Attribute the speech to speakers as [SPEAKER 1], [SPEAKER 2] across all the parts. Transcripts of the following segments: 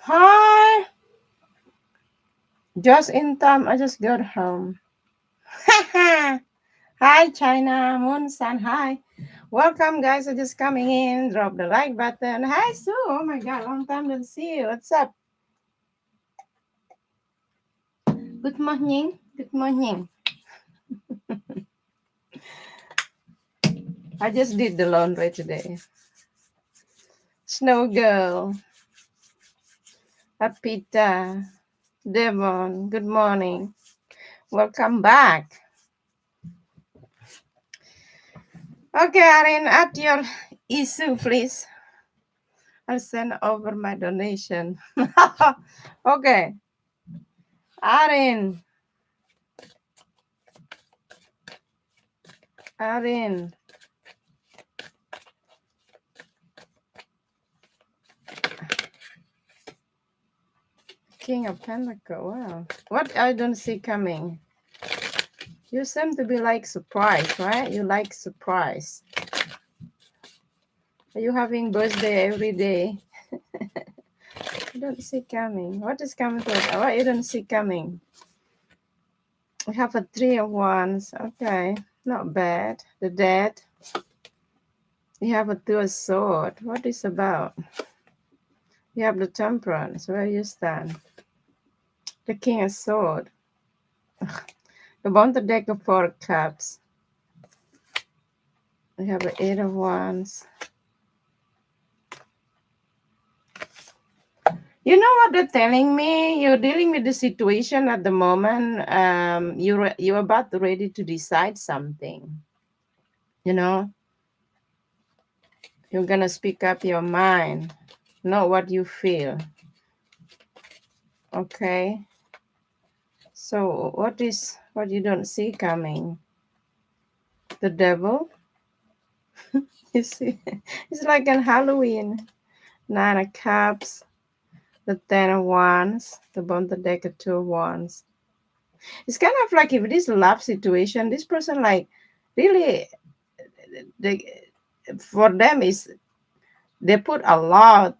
[SPEAKER 1] Hi. Just in time. I just got home. Hi, China. Moon Sun. Hi. Welcome, guys. I just coming in. Drop the like button. Hi, Sue. Oh my God. Long time no see you. What's up? Good morning. Good morning. I just did the laundry today. Snow Girl. Apita. Devon. Good morning. Welcome back. Okay, Arin, add your issue, please. I'll send over my donation. Okay, Arin, Arin, King of Pentacle. Wow, what I don't see coming. You seem to be like surprise, right? You like surprise. Are you having birthday every day? I don't see coming. What is coming to us? What you don't see coming? We have a 3 of Wands. Okay, not bad. The Dead. You have a 2 of Sword. What is about? You have the Temperance. Where you stand? The King of Sword. You want the deck of 4 cups. We have the 8 of Wands. You know what they're telling me? You're dealing with the situation at the moment. You're about ready to decide something. You know, you're gonna speak up your mind, not what you feel. Okay. So what you don't see coming? The devil. You see, it's like on Halloween. 9 of Cups. The 10 of Wands, the bottom the deck of 2 of Wands. It's kind of like if it is a love situation, this person like really they for them is they put a lot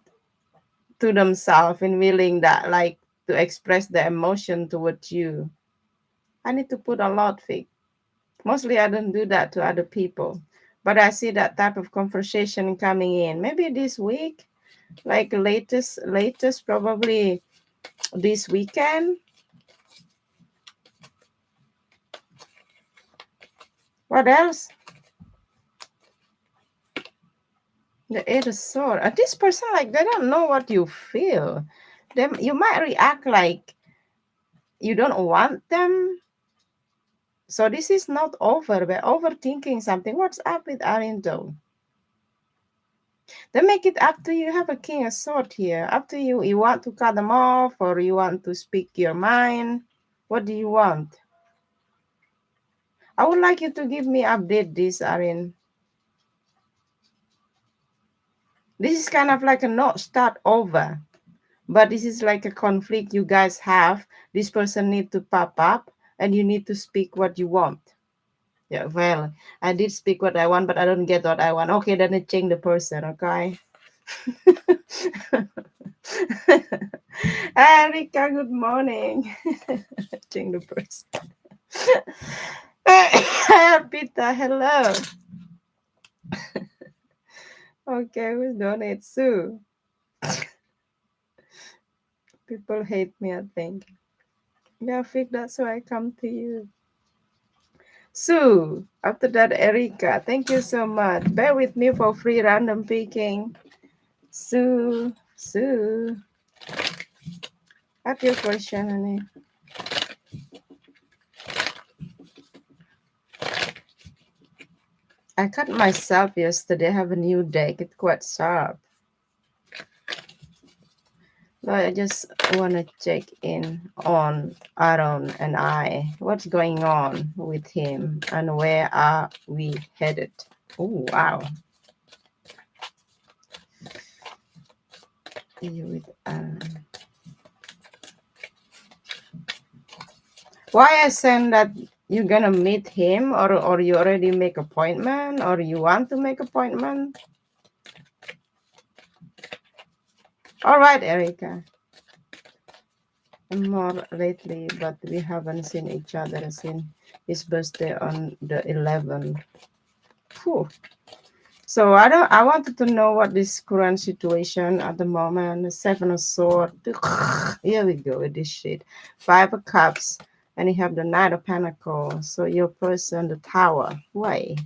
[SPEAKER 1] to themselves in willing that like to express their emotion towards you. I need to put a lot, Vic. Mostly I don't do that to other people. But I see that type of conversation coming in. Maybe this week, like latest probably this weekend. What else? The Eight of Swords. This person, like, they don't know what you feel. Them, you might react like you don't want them. So this is not over. We're overthinking something. What's up with Arindo? Then make it up to you. You have a King of Swords here. Up to you. You want to cut them off or you want to speak your mind. What do you want? I would like you to give me update this, Arin. This is kind of like a not start over. But this is like a conflict you guys have. This person need to pop up and you need to speak what you want. Yeah, well, I did speak what I want, but I don't get what I want. Okay, then I change the person, okay? Erika, good morning. Change the person. Pita, hello. Okay, who's donate? Sue. People hate me, I think. Yeah, Fig, that's why I come to you. Sue, after that, Erika, thank you so much. Bear with me for free random picking. Sue, ask your question, honey. I cut myself yesterday. I have a new deck. It's quite sharp. But I just want to check in on Aaron and I. What's going on with him and where are we headed? Oh, wow. You with Aaron. Why I send that you're gonna meet him or you already make appointment or you want to make appointment? All right, Erica. more lately, but we haven't seen each other since his birthday on the 11th. Phew. So I wanted to know what this current situation at the moment. The Seven of Swords. Here we go with this shit. Five of Cups. And you have the Knight of Pentacles. So your person, the Tower. Why?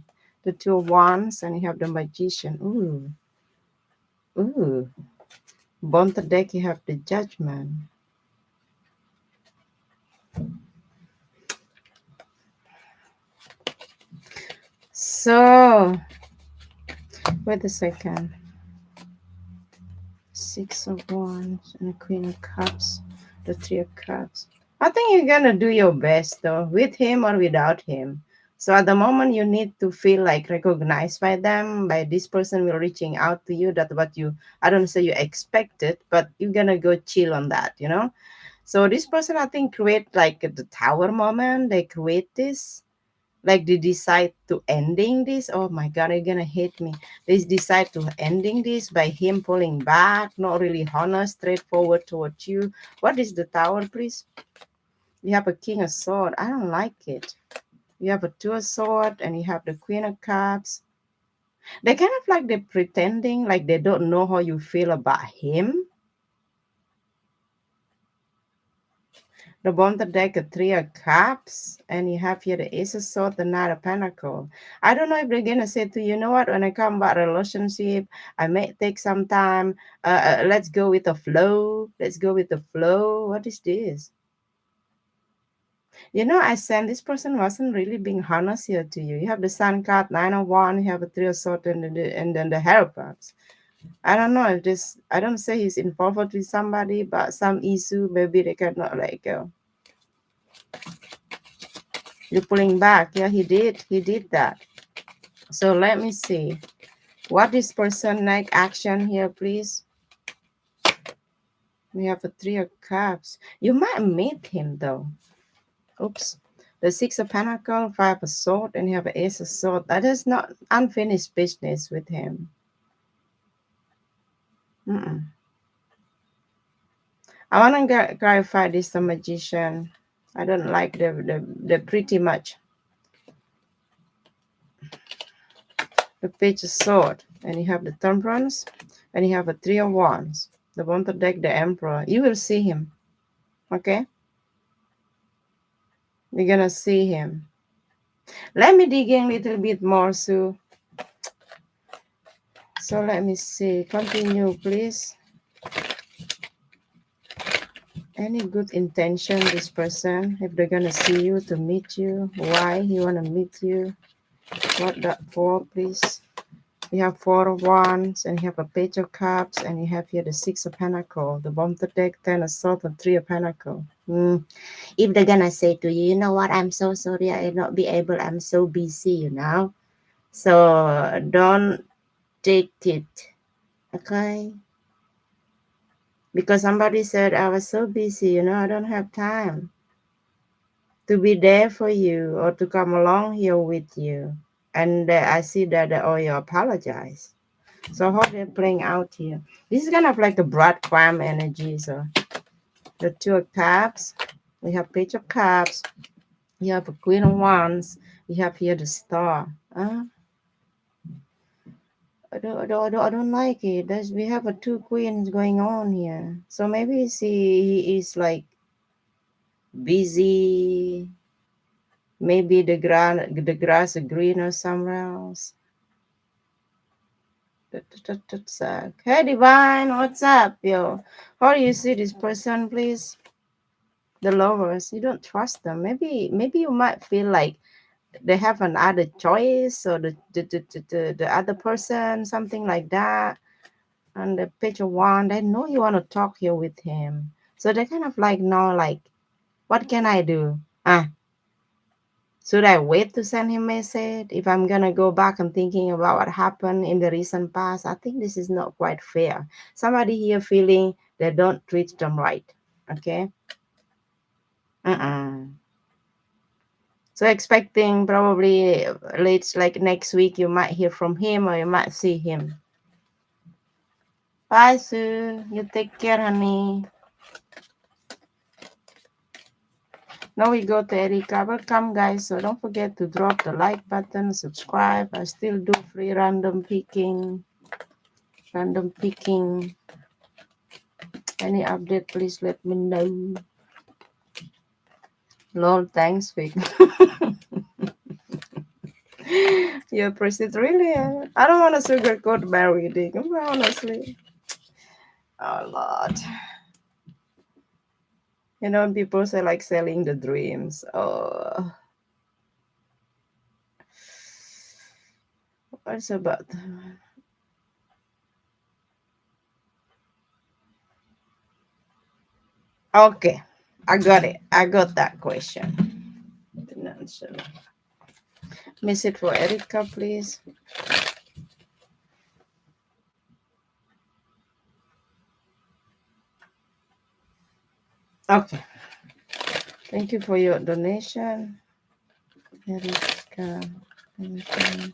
[SPEAKER 1] The Two of Wands, and you have the Magician. Ooh. Ooh. Bottom deck, you have the Judgment. So, wait a second. Six of Wands and the Queen of Cups, the Three of Cups. I think you're gonna do your best though, with him or without him. So at the moment, you need to feel like recognized by them, by this person will reaching out to you. That's what you, I don't say you expect it, but you're gonna go chill on that, you know? So this person, I think, create like the tower moment. They create this like they decide to ending this. Oh my god, you're gonna hate me. They decide to ending this by him pulling back, not really honest, straightforward towards you. What is the tower, please? You have a king of sword. I don't like it. You have a two of sword and you have the queen of cups. They kind of like they're pretending like they don't know how you feel about him. The bottom deck a three of cups, and you have here the ace of swords, the knight of pentacle. I don't know if they're gonna say to you, you know what? When I come about relationship, I may take some time. Let's go with the flow. Let's go with the flow. What is this? You know, I said this person wasn't really being honest here to you. You have the sun card, nine of one. You have a three of swords, and then the hierophants. I don't know if this. I don't say he's involved with somebody, but some issue maybe they cannot let go. You're pulling back. Yeah, he did. He did that. So let me see. What is person like action here, please? We have a three of cups. You might meet him though. Oops. The six of pentacle, five of sword, and you have an ace of sword. That is not unfinished business with him. Mm-mm. I want to clarify this the magician. I don't like the pretty much. The page of sword, and you have the temperance, and you have a three of wands. The bottom deck, the emperor. You will see him. Okay, you're gonna see him. Let me dig in a little bit more, Sue. So let me see. Continue, please. Any good intention this person, if they're gonna see you to meet you, why he wanna meet you, what that for, please. You have four of wands, and you have a page of cups, and you have here the six of pentacles, the bottom of the deck, ten of swords, and three of pentacles. If they're gonna say to you, you know what, I'm so sorry, I will not be able, I'm so busy, you know. So don't take it, okay? Because somebody said I was so busy, you know, I don't have time to be there for you or to come along here with you. And I see that oh, you apologize. So how they're playing out here. This is kind of like a breadcrumb energy. So the two of cups, we have page of cups, you have a queen of wands, you have here the star. I don't like it. We have a two queens going on here. So maybe he is like busy. Maybe the grass is greener somewhere else. Hey Divine, what's up, yo? How do you see this person, please? The lovers, you don't trust them. Maybe you might feel like they have another choice, or the other person, something like that. And the page of one, they know you want to talk here with him. So they kind of like know, like, what can I do? Should I wait to send him message? If I'm gonna go back and thinking about what happened in the recent past, I think this is not quite fair. Somebody here feeling they don't treat them right. Okay. So expecting probably late like next week you might hear from him or you might see him. Bye, Sue. You take care, honey. Now we go to Erika. Welcome, guys. So don't forget to drop the like button, subscribe. I still do free random picking. Random picking. Any update, please let me know. Lol, thanks, Vic. You appreciate really? I don't want to sugarcoat Mary Dick, honestly. Oh, Lord. You know, people say like selling the dreams. Oh, what's about? Okay, I got it. I got that question. Financial. Miss it for Erica, please. Okay. Thank you for your donation, Erica. Erica.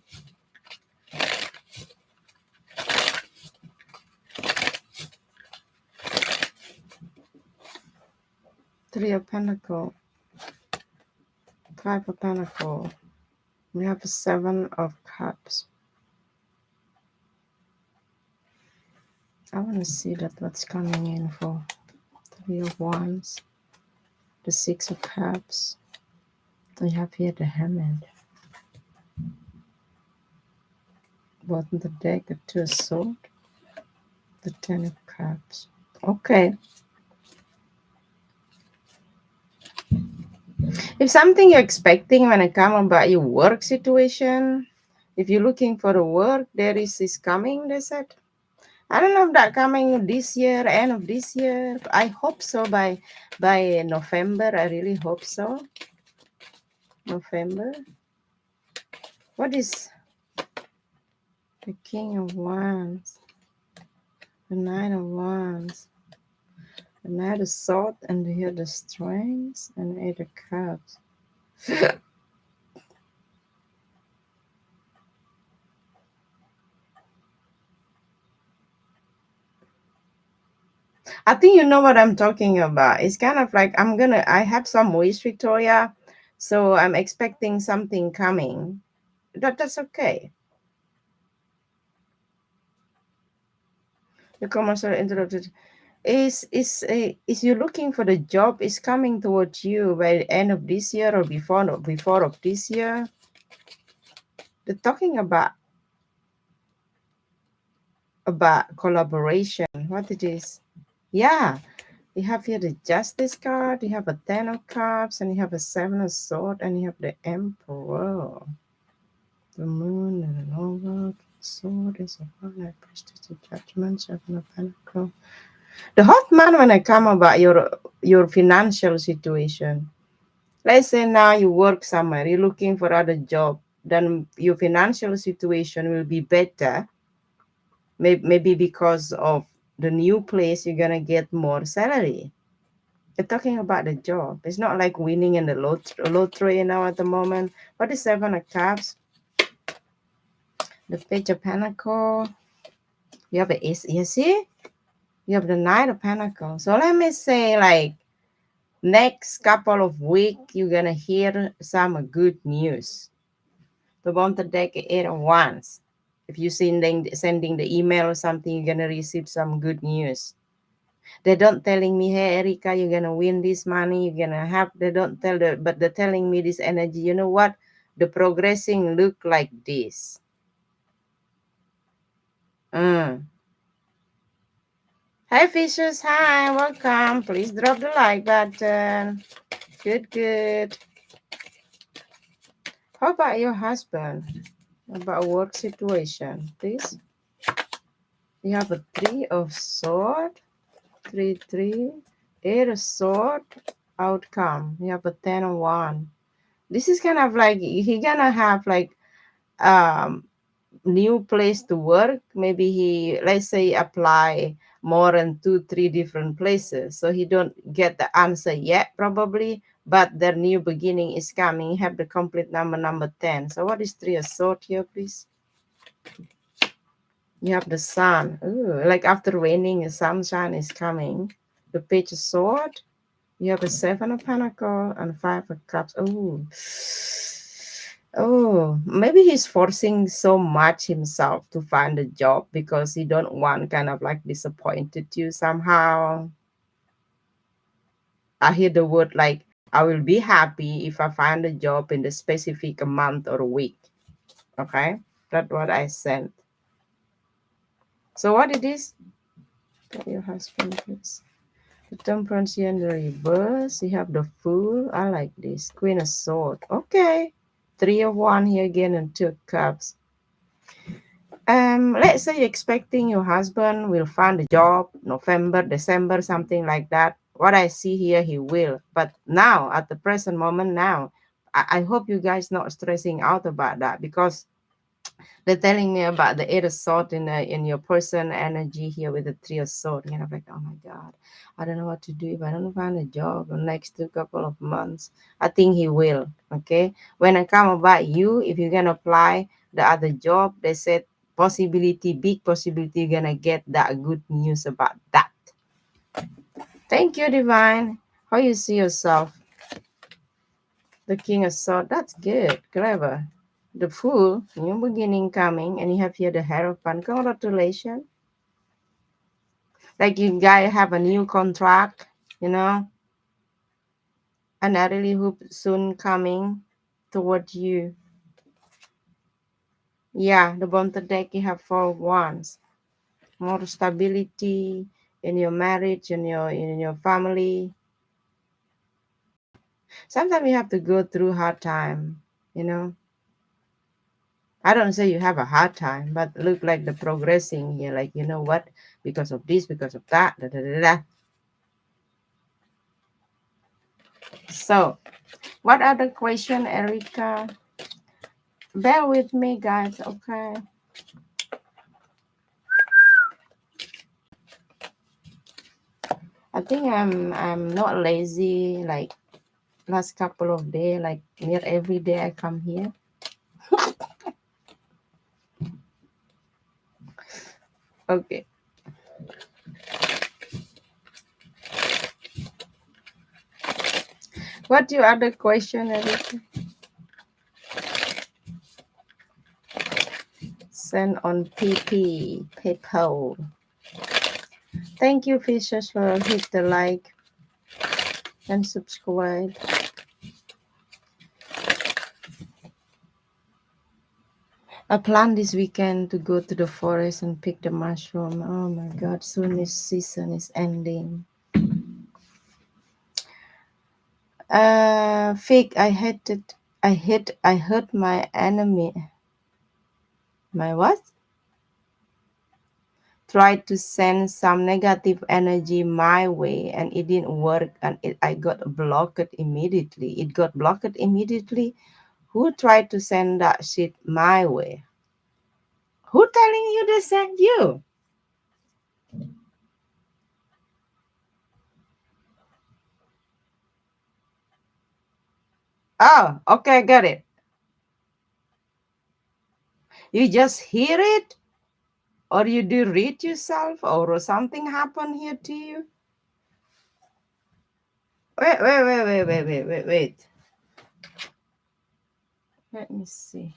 [SPEAKER 1] Three of Pentacle, Five of Pentacle. We have a Seven of Cups. I want to see that what's coming in for Three of Wands, the Six of Cups. We have here the Hermit. Bottom of the deck, the Two of Swords, the Ten of Cups. Okay. If something you're expecting when it comes about your work situation, if you're looking for a work, there is this coming, they said. I don't know if that coming this year, end of this year. I hope so by November. I really hope so. November. What is the King of Wands? The Knight of Wands. The Knight of Swords, and here the Strength and Eight of Cups. I think you know what I'm talking about. It's kind of like I have some wish, Victoria, so I'm expecting something coming. That's okay. The commercial interrupted. Is you looking for the job is coming towards you by the end of this year or before of this year? They're talking about collaboration. What it is? Yeah. You have here the Justice card, you have a Ten of Cups, and you have a Seven of Swords, and you have the Emperor. The Moon, and the Novel, Sword is a one, I prestige judgment, Seven of Pentacles. The hot man when I come about your financial situation. Let's say now you work somewhere, you're looking for other job, then your financial situation will be better. Maybe because of the new place, you're gonna get more salary. You're talking about the job. It's not like winning in the lottery now at the moment. What is Seven of Cups? The Page of Pentacles. You have a you see? You have the Knight of Pentacles. So let me say like next couple of weeks you're gonna hear some good news. The bottom of the deck, Eight of Wands. If you're sending the email or something, you're gonna receive some good news. They don't telling me, hey Erica, you're gonna win this money, you're gonna have, they don't tell the, but they're telling me this energy. You know what? The progressing look like this. Hi Fishes, hi, welcome. Please drop the like button. Good. How about your husband? About work situation, please. You have a Three of Sword, three, Eight of Sword, outcome. You have a Ten of Wand. This is kind of like he gonna have like um new place to work. Maybe he, let's say, apply more than 2 3 different places, so he don't get the answer yet probably, but their new beginning is coming. Have the complete number 10. So what is Three of Sword here, please? You have the Sun. Ooh, like after raining, the sunshine is coming. The Page of Sword. You have a seven of pentacle and five of cups. Oh, maybe he's forcing so much himself to find a job because he don't want kind of like disappointed you somehow. I hear the word like I will be happy if I find a job in the specific month or week. Okay, that's what I sent. So what it is? Tell your husband, please. The temperance here in the reverse. You have the fool. I like this. Queen of sword. Okay. Three of one here again and two of cups. Let's say you're expecting your husband will find a job November, December, something like that. What I see here, he will. But now, at the present moment now, I hope you guys not stressing out about that because they're telling me about the eight of sword in your person energy here with the three of sword. And I'm like, oh my god, I don't know what to do if I don't find a job in the next two couple of months. I think he will. Okay. When I come about you, if you can apply the other job, they said possibility, big possibility you're gonna get that good news about that. Thank you, Divine. How you see yourself? The King of Swords. That's good. Clever. The Fool. New beginning coming. And you have here the Hierophant. Congratulations. Like you guys have a new contract, you know. And I really hope soon coming toward you. Yeah, the bottom deck you have four wands. More stability in your marriage, in your family. Sometimes you have to go through hard time, you know. I don't say you have a hard time, but look like the progressing here, like you know what, because of this, because of that, da, da, da, da. So, what other question, Erica? Bear with me, guys. Okay. I think I'm not lazy like last couple of days, like near every day I come here. Okay. What your other question, Erica? Send on PP, PayPal. Thank you, Fishes, for hit the like and subscribe. I plan this weekend to go to the forest and pick the mushroom. Oh my god, soon this season is ending. Fig, I hurt my enemy. My what? Tried to send some negative energy my way and it didn't work and I got blocked immediately. It got blocked immediately. Who tried to send that shit my way? Who telling you they sent you? Oh, okay, got it. You just hear it or you do read yourself or something happened here to you. Wait. Let me see.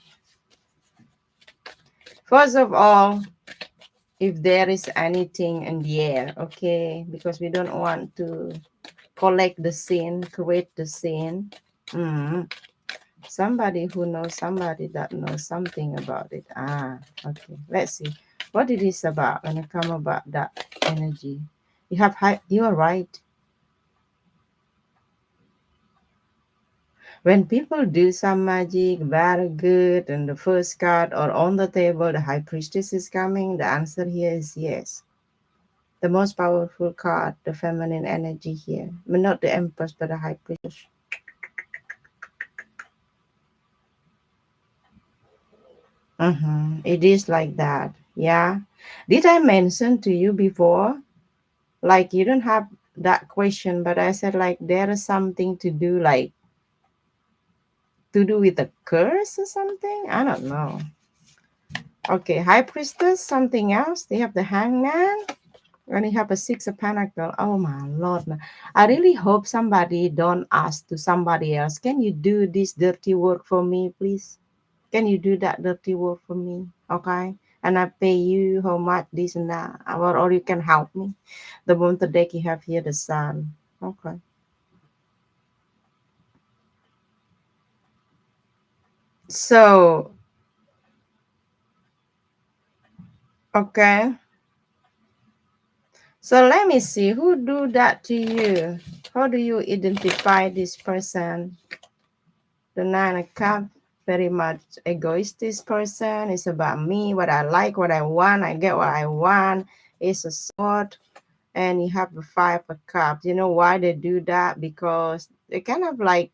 [SPEAKER 1] First of all, if there is anything in the air, okay, because we don't want to collect the scene, create the scene. Mm. Somebody who knows somebody that knows something about it. Okay. Let's see what it is about when it come about that energy. You are right. When people do some magic very good and the first card or on the table, the high priestess is coming, the answer here is yes. The most powerful card, the feminine energy here. But not the empress, but the high priestess. It is like that. Yeah. Did I mention to you before? Like you don't have that question, but I said like there is something to do, like to do with a curse or something. I don't know. Okay, high priestess, something else. They have the hangman. When you have a six of pentacle, oh my lord. I really hope somebody don't ask to somebody else, can you do this dirty work for me, please? Can you do that dirty work for me? Okay. And I pay you how much, this and that. Or you can help me. The one the deck you have here, the sun. Okay. So, okay. So let me see who do that to you. How do you identify this person? The nine of cups, very much egoistic person. It's about me, what I like, what I want. I get what I want. It's a sword. And you have the five of cups. You know why they do that? Because they kind of like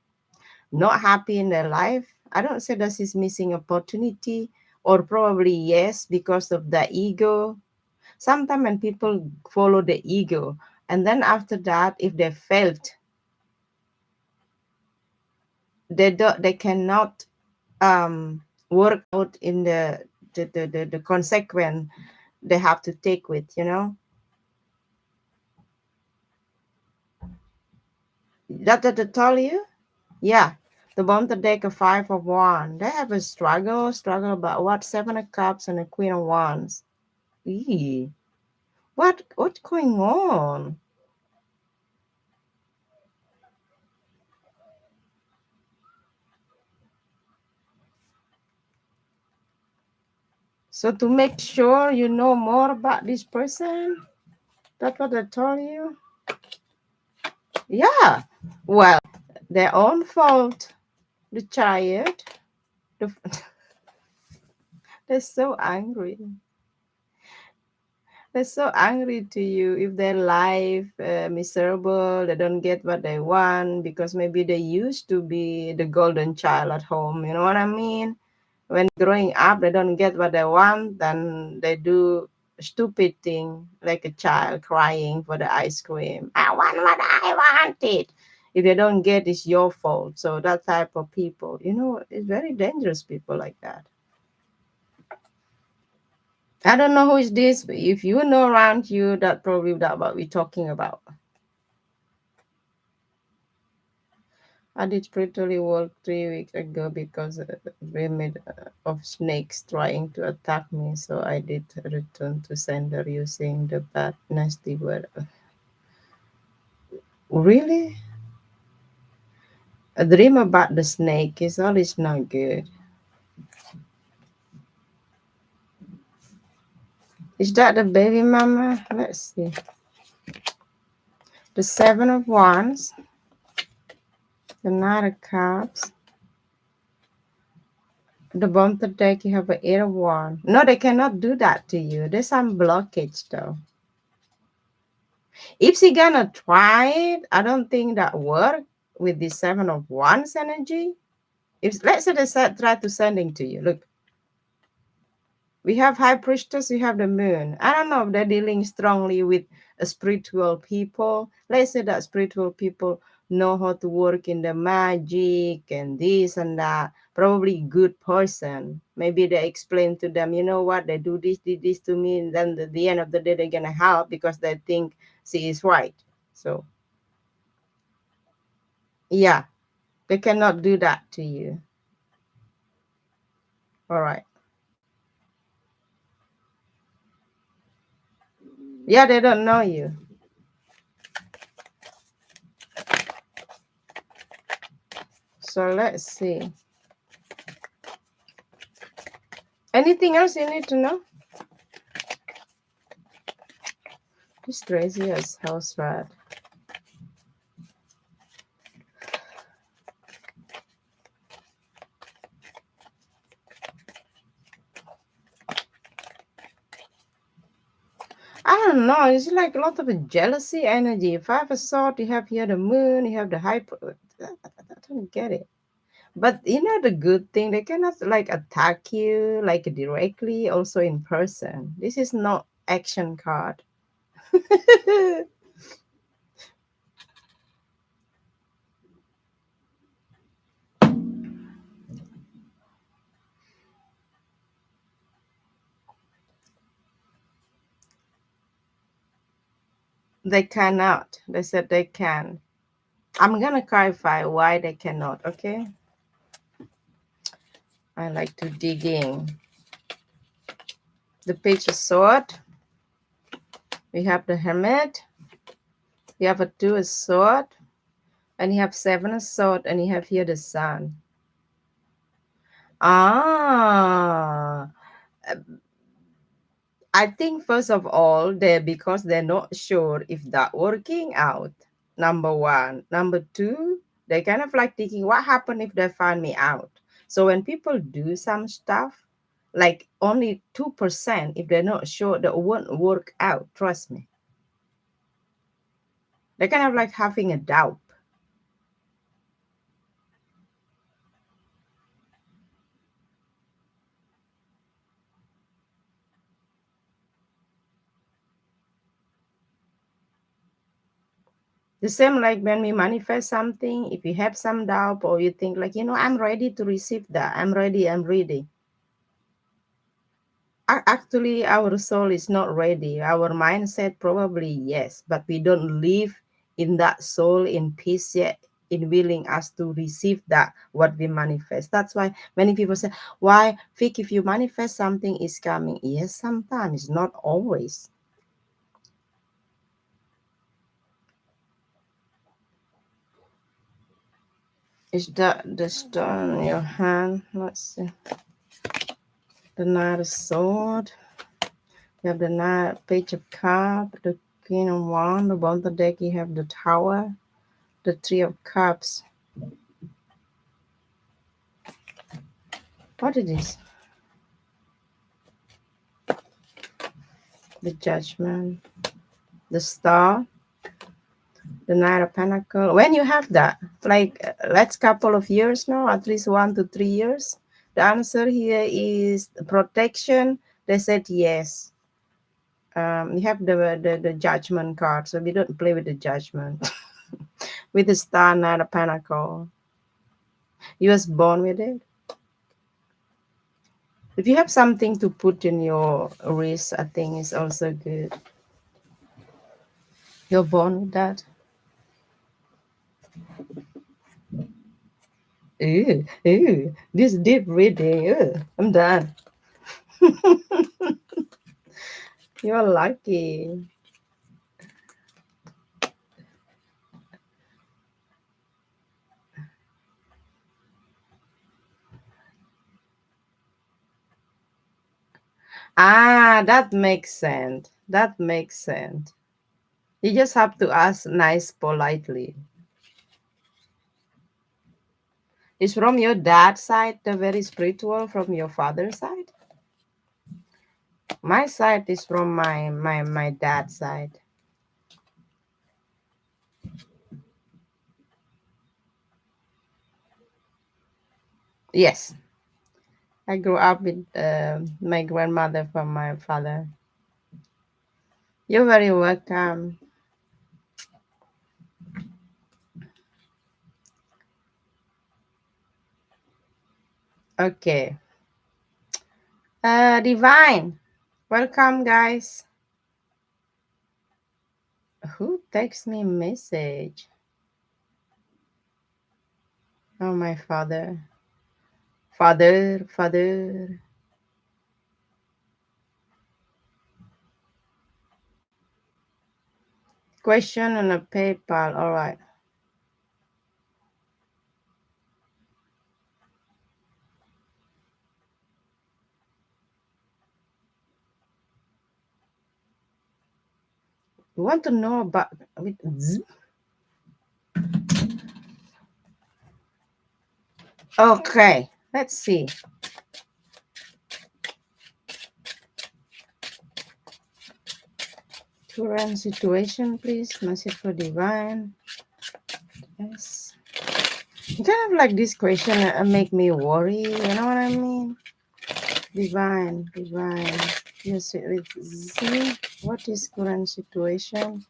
[SPEAKER 1] not happy in their life. I don't say this is missing opportunity, or probably yes, because of the ego. Sometimes when people follow the ego, and then after that, if they failed, they cannot work out in the consequence they have to take with, you know. That I told you. Yeah, the bottom the deck of five of wands. They have a struggle about what, seven of cups and a queen of wands. Eee, what's going on? So to make sure you know more about this person, that's what I told you. Yeah, well, their own fault. The child, the, they're so angry. They're so angry to you if their life miserable. They don't get what they want because maybe they used to be the golden child at home. You know what I mean? When growing up, they don't get what they want, then they do stupid thing like a child crying for the ice cream. I want what I wanted. If they don't get, it's your fault. So that type of people, you know, it's very dangerous. People like that. I don't know who is this, but if you know around you, that probably that what we're talking about. I did spiritually work 3 weeks ago because remade of snakes trying to attack me. So I did return to sender using the bad nasty word. Really? A dream about the snake is always not good. Is that the baby mama? Let's see. The seven of wands, the knight of cups, the bottom of the deck, you have an eight of wands. No, they cannot do that to you. There's some blockage though. If she gonna try it, I don't think that work with the seven of wands energy. If let's say they try to sending to you, look, we have high priestess, we have the moon. I don't know if they're dealing strongly with a spiritual people. Let's say that spiritual people know how to work in the magic and this and that. Probably good person. Maybe they explain to them, you know what, they do this, did this to me, and then at the end of the day they're gonna help because they think she is right. So yeah, they cannot do that to you. All right. Yeah, they don't know you. So let's see. Anything else you need to know? It's crazy as house rat. I don't know. It's like a lot of a jealousy energy. If I have a sword, you have here the moon, you have the hyper. I don't get it. But you know the good thing, they cannot like attack you like directly, also in person. This is not action card. They cannot. They said they can. I'm gonna clarify why they cannot, okay? I like to dig in. The page of sword. We have the hermit. You have a two of sword. And you have seven of sword. And you have here the sun. Ah, I think first of all, they because they're not sure if that working out. Number one. Number two, they kind of like thinking, what happened if they find me out? So when people do some stuff, like only 2%, if they're not sure, that won't work out. Trust me. They kind of like having a doubt. The same like when we manifest something, if you have some doubt or you think like, I'm ready to receive that. I'm ready. I'm ready. Actually, our soul is not ready. Our mindset probably yes, but we don't live in that soul in peace yet, in willing us to receive that what we manifest. That's why many people say, why Vic, if you manifest something is coming? Yes, sometimes, not always. Is that the stone in your hand? Let's see. The knight of sword. You have the knight, page of cup, the queen of wand. Above the deck you have the tower, the three of cups. What it is? The judgment, the star, the knight of pentacle. When you have that, like let's couple of years now, at least 1 to 3 years. The answer here is protection. They said yes. You have the judgment card, so we don't play with the judgment. With the star, knight of pentacle. You was born with it. If you have something to put in your wrist, I think it's also good. You're born with that. Ooh, this deep reading. I'm done. You're lucky. Ah, that makes sense. That makes sense. You just have to ask nice, politely. Is from your dad's side the very spiritual from your father's side? My side is from my dad's side. Yes, I grew up with my grandmother from my father. You're very welcome. Okay. Divine. Welcome, guys. Who texts me message? Oh, my father. Father. Question on a PayPal. All right. You want to know about with Okay. Let's see. Current situation, please. Message for divine. Yes. Kind of like this question make me worry. You know what I mean? Divine. Yes, with Z. What is current situation?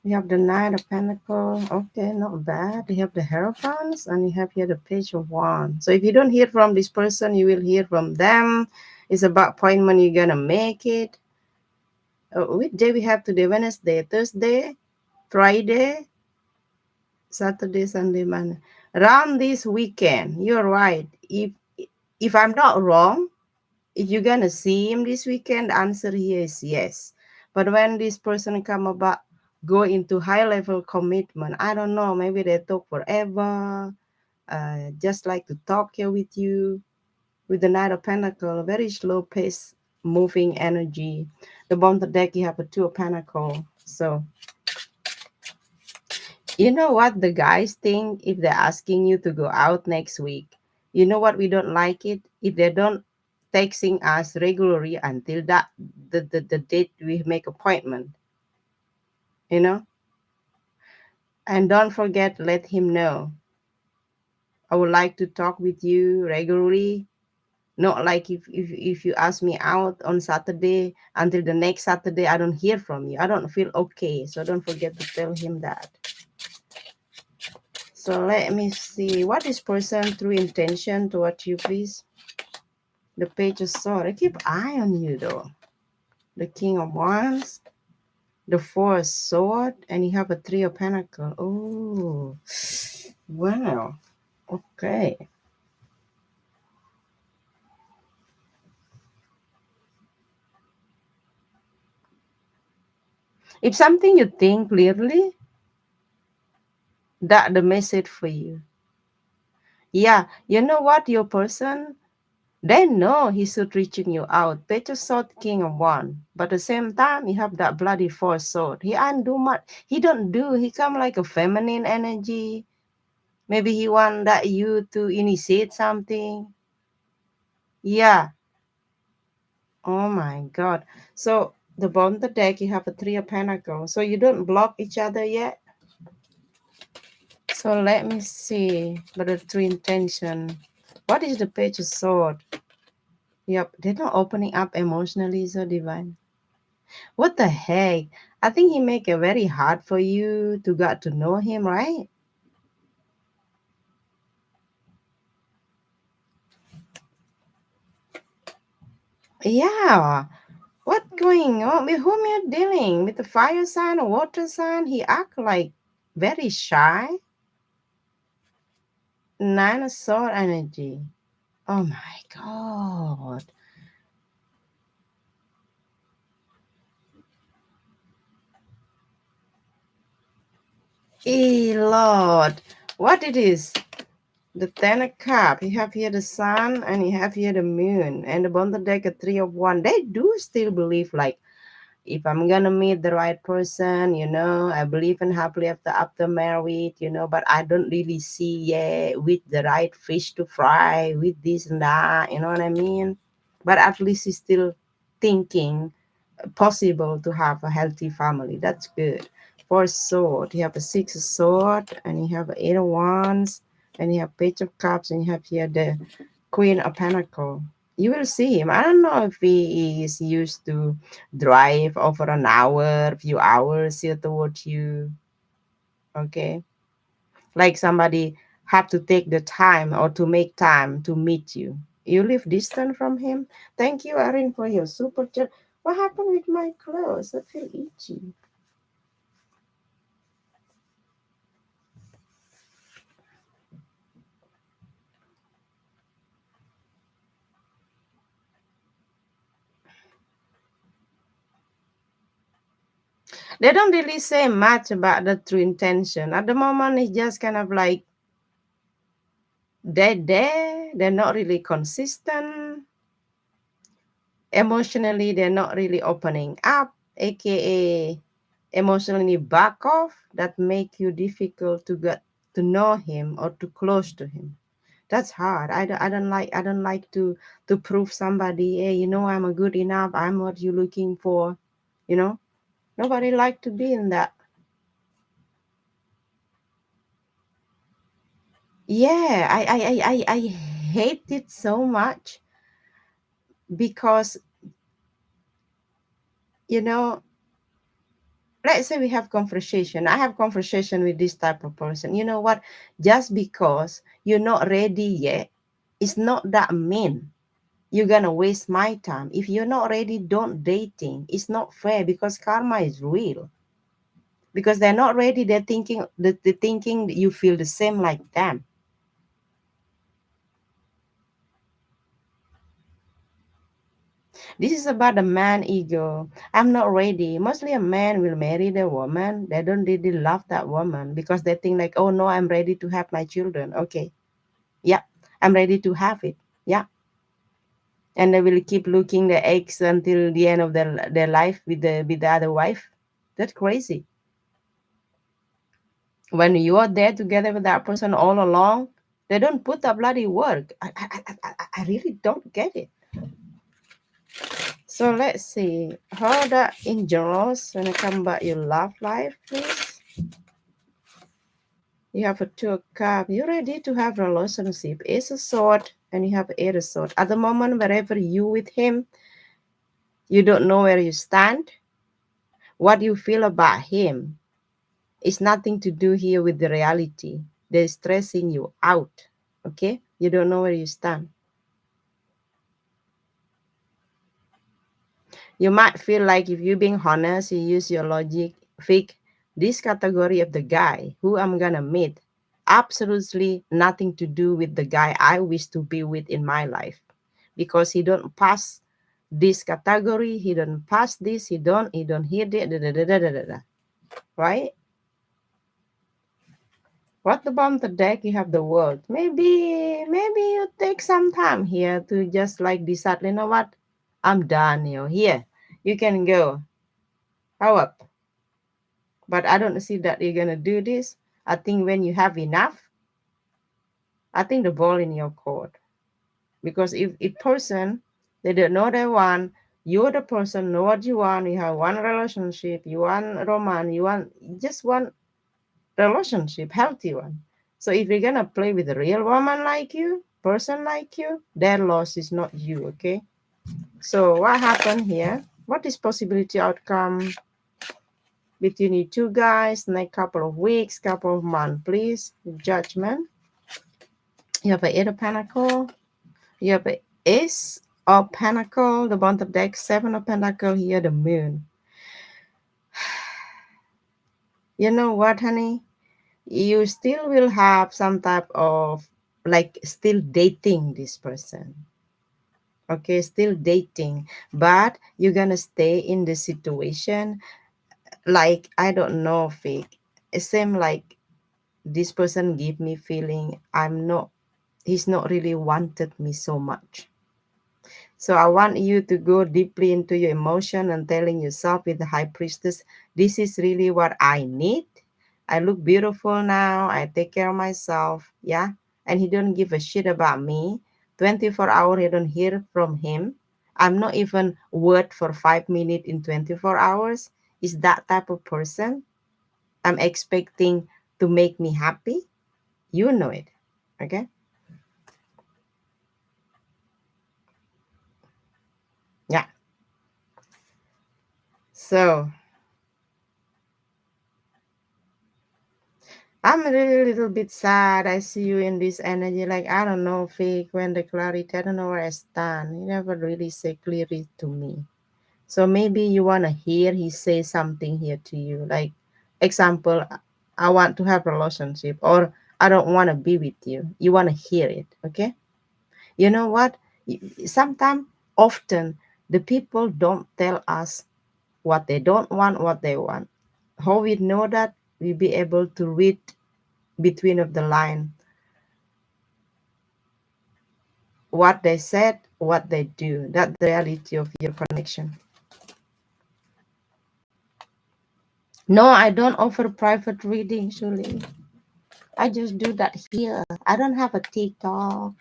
[SPEAKER 1] You have the Knight of Pentacle. Okay, not bad. You have the Hierophants, and you have here the Page of Wands. So if you don't hear from this person, you will hear from them. It's about appointment you're gonna make it. Which day we have today? Wednesday, Thursday, Friday, Saturday, Sunday, Monday. Around this weekend, you're right. If I'm not wrong, if you're gonna see him this weekend, the answer here is yes. But when this person come about go into high level commitment, I don't know. Maybe they talk forever. Just like to talk here with you with the Knight of Pentacle, very slow pace, moving energy. The bottom deck, you have a Two of Pentacle. So you know what the guys think if they're asking you to go out next week? You know what we don't like it? If they don't texting us regularly until that the date we make appointment, you know? And don't forget let him know. I would like to talk with you regularly. Not like if you ask me out on Saturday until the next Saturday I don't hear from you. I don't feel okay. So don't forget to tell him that. So let me see. What is person true intention toward you, please? The page of sword. I keep eye on you though. The king of wands, the four of sword, and you have a three of pentacle. Oh, wow. Okay. If something you think clearly, that the message for you. Yeah, you know what, your person, they know he should reaching you out. Page of sword, king of one. But at the same time, you have that bloody four sword. He ain't do much. He don't do. He come like a feminine energy. Maybe he want that you to initiate something. Yeah. Oh my God. So the bottom of the deck, you have a three of pentacles. So you don't block each other yet. So let me see. But the true intention. What is the page of sword? Yep, they're not opening up emotionally, so divine. What the heck? I think he make it very hard for you to get to know him, right? Yeah. What going on? With whom you're dealing? With the fire sign or water sign? He act like very shy. Nine of sword energy. Oh my God. Lord. What it is? The Ten of Cup. You have here the sun and you have here the moon. And the bottom deck a three of one. They do still believe like if I'm gonna meet the right person, I believe in happily after married, but I don't really see with the right fish to fry with this and that, you know what I mean? But at least he's still thinking possible to have a healthy family. That's good. Four sword, you have a six of sword, and you have eight of wands, and you have page of cups, and you have here the queen of pentacle. You will see him. I don't know if he is used to drive over an hour, few hours here towards you. Okay, like somebody have to take the time or to make time to meet you. You live distant from him. Thank you, Erin, for your super chat. What happened with my clothes? I feel itchy. They don't really say much about the true intention. At the moment, it's just kind of like they're there. They're not really consistent. Emotionally, they're not really opening up, aka emotionally back off. That make you difficult to get to know him or to close to him. That's hard. I don't like to prove somebody, hey, I'm a good enough. I'm what you're looking for. You know, nobody like to be in that. Yeah, I hate it so much because you know let's say we have conversation. I have conversation with this type of person. You know what? Just because you're not ready yet, it's not that mean. You're gonna waste my time. If you're not ready, don't dating. It's not fair because karma is real. Because they're not ready, they're thinking the thinking you feel the same like them. This is about a man ego. I'm not ready. Mostly a man will marry the woman. They don't really love that woman because they think like, oh no, I'm ready to have my children. Okay. Yeah. I'm ready to have it. Yeah. And they will keep looking the eggs until the end of their life with the other wife. That's crazy. When you are there together with that person all along, they don't put the bloody work. I really don't get it. So let's see how that in general when it comes about your love life, please. You have a two of cup. You're ready to have a relationship. Ace of sword and you have eight of sword. At the moment, wherever you with him, you don't know where you stand. What you feel about him is nothing to do here with the reality. They're stressing you out. Okay? You don't know where you stand. You might feel like if you're being honest, you use your logic, think this category of the guy who I'm gonna meet absolutely nothing to do with the guy I wish to be with in my life because he don't pass this category, he don't pass this, he don't hear that, right? What about the deck? You have the world. Maybe you take some time here to just like decide, you know what? I'm done, Here, you can go. How up? But I don't see that you're gonna do this. I think when you have enough, I think the ball in your court. Because if a person they don't know they want, you're the person know what you want. You have one relationship, you want romance, you just want relationship, healthy one. So if you're gonna play with a real woman like you, person like you, their loss is not you. Okay. So what happened here? What is possibility outcome between you two guys, next couple of weeks, couple of months, please? Judgment. You have a eight of pentacle. You have a ace of pentacle, the bottom of deck, seven of pentacle here, the moon. You know what, honey? You still will have some type of like still dating this person. Okay, still dating, but you're gonna stay in the situation like I don't know, fake. It seems like this person give me feeling he's not really wanted me so much. So I want you to go deeply into your emotion and telling yourself with the high priestess, this is really what I need. I look beautiful now. I take care of myself. Yeah. And he don't give a shit about me. 24 hours, he don't hear from him. I'm not even word for 5 minutes in 24 hours. Is that type of person I'm expecting to make me happy? You know it. Okay. Yeah. So I'm really a little bit sad. I see you in this energy. Like, I don't know, fake, when the clarity, I don't know where I stand. You never really say clearly to me. So maybe you want to hear he say something here to you. Like, example, I want to have a relationship or I don't want to be with you. You want to hear it, okay? You know what? Sometimes, often, the people don't tell us what they don't want, what they want. How we know that? We be able to read between of the line what they said, what they do. That's the reality of your connection. No, I don't offer private reading, Julie. I just do that here. I don't have a TikTok.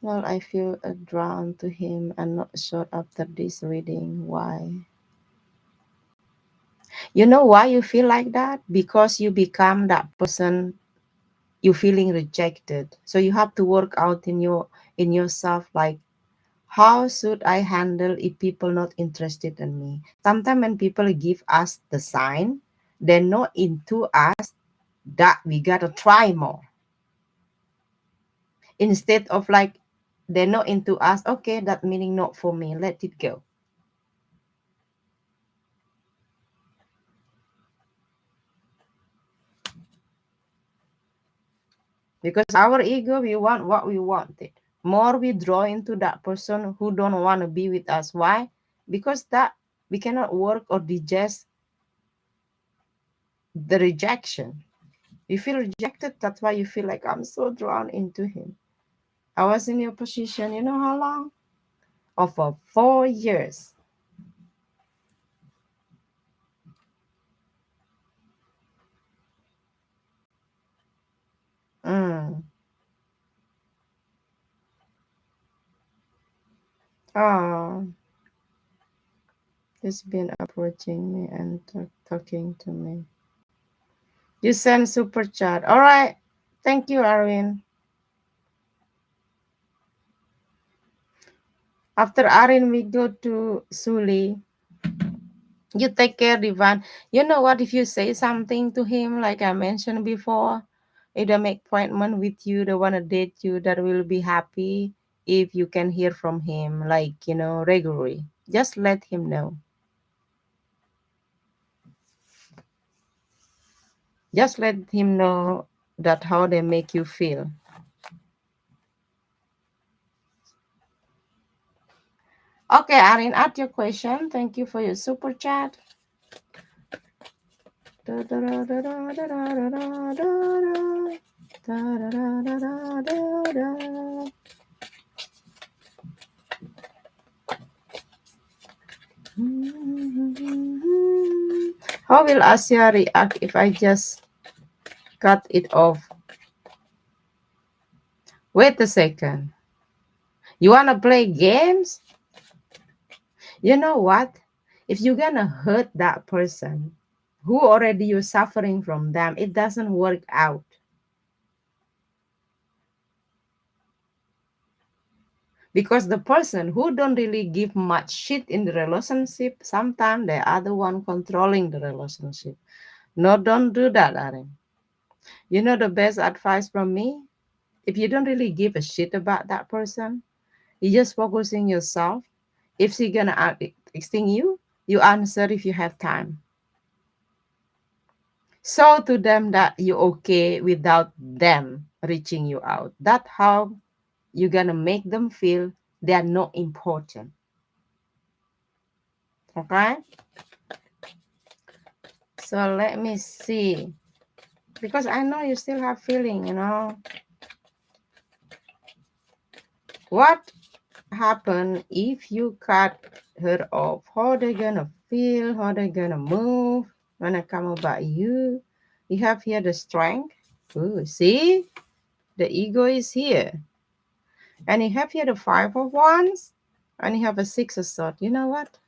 [SPEAKER 1] Well, I feel drawn to him and not short after this reading. Why? You know why you feel like that? Because you become that person you feeling rejected. So you have to work out in yourself like how should I handle if people not interested in me? Sometimes when people give us the sign, they're not into us that we gotta try more. Instead of like they're not into us, okay, that meaning not for me, let it go. Because our ego, we want what we wanted. More we draw into that person who don't want to be with us. Why? Because that we cannot work or digest the rejection. You feel rejected, that's why you feel like I'm so drawn into him. I was in your position, you know how long? Of for 4 years. Mm. Oh, he's been approaching me and talking to me. You send super chat. All right. Thank you, Arvin. After Arin, we go to Suli. You take care, Divan. You know what? If you say something to him, like I mentioned before, if they make appointment with you, they want to date you, that will be happy if you can hear from him, like, regularly. Just let him know. Just let him know that how they make you feel. Okay, Arin, add your question. Thank you for your super chat. How will Asia react if I just cut it off? Wait a second. You wanna play games? You know what? If you're gonna hurt that person who already you're suffering from them, it doesn't work out. Because the person who don't really give much shit in the relationship, sometimes they are the one controlling the relationship. No, don't do that, Aaron. You know the best advice from me? If you don't really give a shit about that person, you just focusing yourself. If she gonna texting you, you answer if you have time. Show to them that you're okay without them reaching you out. That's how you're gonna make them feel they are not important. Okay? So let me see. Because I know you still have feeling. What happen if you cut her off? How they gonna feel? How they gonna move when I come about you? You have here the strength. Ooh, see? The ego is here. And you have here the five of wands. And you have a six of swords. You know what?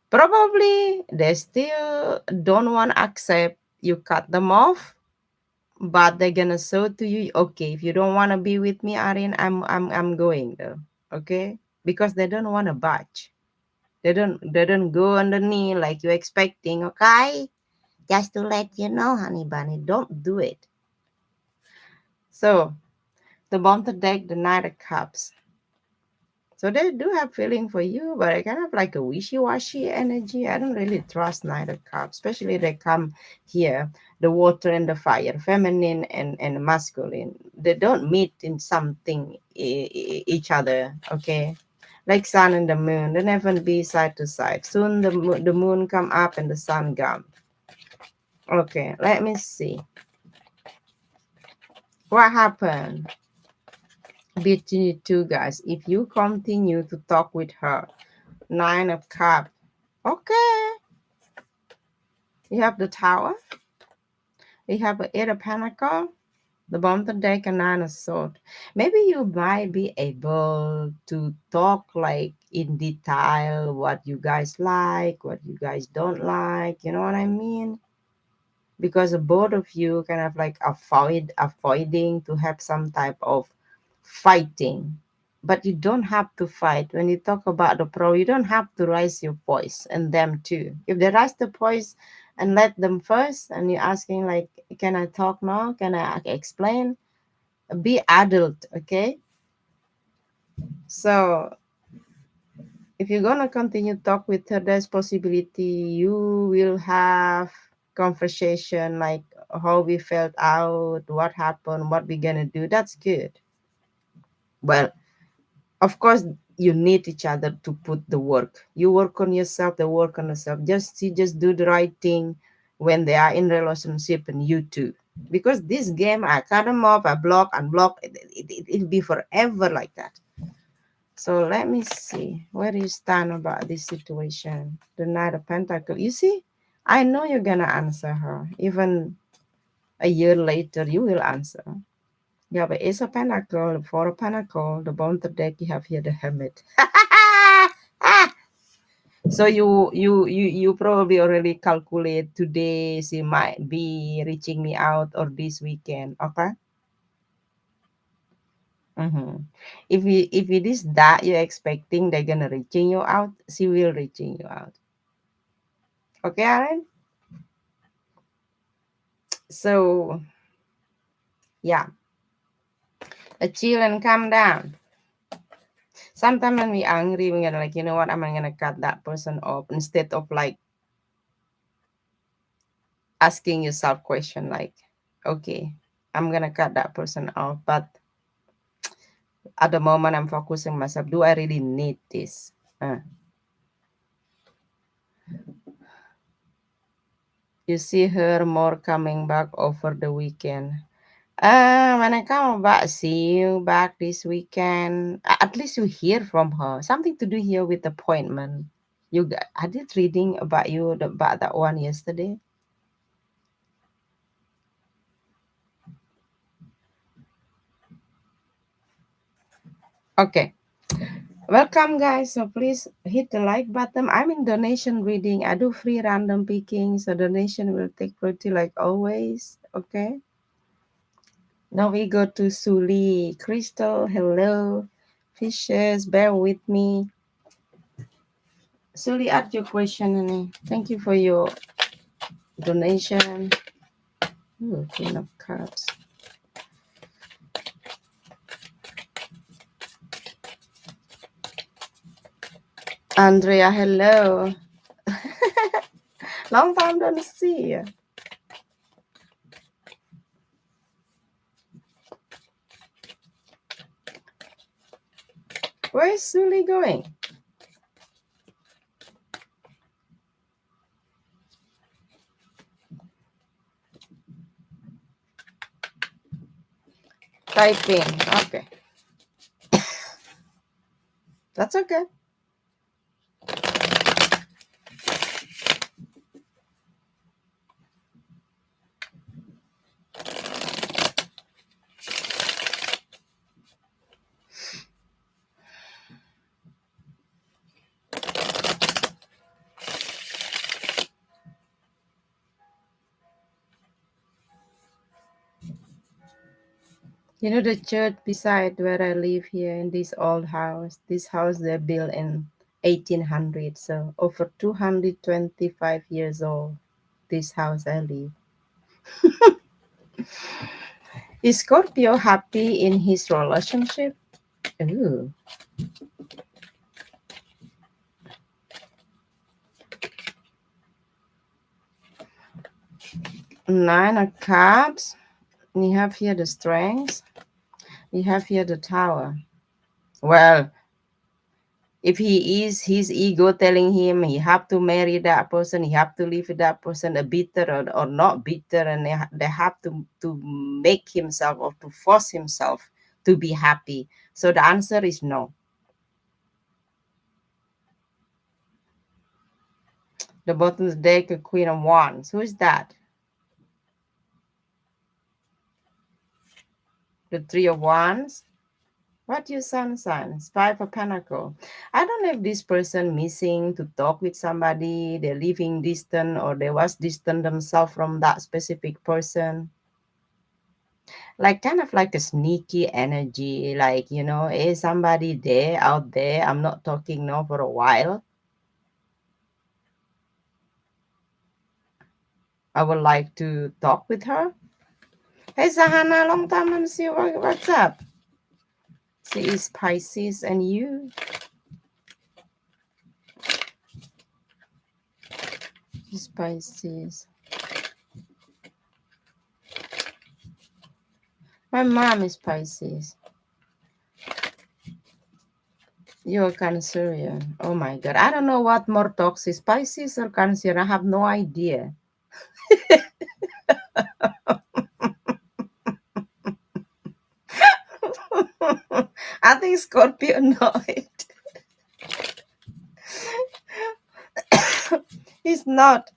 [SPEAKER 1] Probably they still don't want to accept you cut them off, but they're gonna show to you, okay, if you don't want to be with me, Aryan, I'm going though, okay, because they don't want to budge. They don't go on the knee like you're expecting, okay, just to let you know, honey bunny, don't do it. So the bottom deck, the Knight of Cups. So they do have feeling for you, but I kind of like a wishy-washy energy. I don't really trust Knight of Cups, especially they come here, the water and the fire, feminine and masculine. They don't meet in something each other, okay? Like sun and the moon, they never be side to side. Soon the moon come up and the sun come. Okay, let me see. What happened between you two guys if you continue to talk with her? Nine of Cups. Okay. You have the Tower. You have the Eight of Pentacles. The bottom of the deck and Nine of Swords. Maybe you might be able to talk like in detail what you guys like, what you guys don't like. You know what I mean? Because both of you kind of like avoiding to have some type of fighting. But you don't have to fight. When you talk about the pro, you don't have to raise your voice, and them too. If they raise the voice and let them first, and you're asking like, can I talk now? Can I explain? Be adult, okay? So if you're gonna continue talk with her, there's possibility you will have conversation like how we felt out, what happened, what we gonna do. That's good. Well, of course, you need each other to put the work. You work on yourself, they work on yourself. Just do the right thing when they are in relationship, and you too. Because this game, I cut them off, I block, unblock. It'll be forever like that. So let me see where you stand about this situation. The Knight of Pentacles. You see, I know you're gonna answer her. Even a year later, you will answer. You have Ace of Pentacles, Four of Pentacles, the bottom deck. You have here the Hermit. So you probably already calculate today she might be reaching me out or this weekend. Okay. Mm-hmm. If it is that you're expecting they're gonna reaching you out, she will reaching you out. Okay, Aaron? So yeah, chill and calm down. Sometimes when we angry, we're gonna like, you know what, I'm gonna cut that person off instead of like asking yourself question like, okay, I'm gonna cut that person off, but at the moment I'm focusing myself. Do I really need this? You see her more coming back over the weekend. When I come back, see you back this weekend. At least you hear from her. Something to do here with appointment. I did reading about you about that one yesterday. Okay, welcome guys. So please hit the like button. I'm in donation reading. I do free random picking, so donation will take priority like always. Okay. Now we go to Suli. Crystal, hello. Fishes, bear with me. Suli, add your question. Honey. Thank you for your donation. Ooh, Queen of Cups. Andrea, hello. Long time don't see you. Where is Suli going? Typing. Okay. That's okay. You know the church beside where I live here in this old house. This house they built in 1800, so over 225 years old. This house I live. Is Scorpio happy in his relationship? Ooh. Nine of Cups. You have here the Strength. You have here the Tower. Well, if he is his ego telling him he have to marry that person, he have to live with that person, a bitter or not bitter, and they have to make himself or to force himself to be happy. So the answer is no. The bottom of the deck, a Queen of Wands. Who is that? The Three of Wands. What your sun signs? Five of Pentacle. I don't know if this person missing to talk with somebody, they're living distant or they was distant themselves from that specific person. Like kind of like a sneaky energy, like, is somebody there out there? I'm not talking now for a while. I would like to talk with her. Hey Sahana, long time no see you. What's up? She is Pisces and you is Pisces. My mom is Pisces. You're Cancerian. Oh my God. I don't know what more toxic, Pisces or Cancer. I have no idea. I think Scorpio know it. He's not.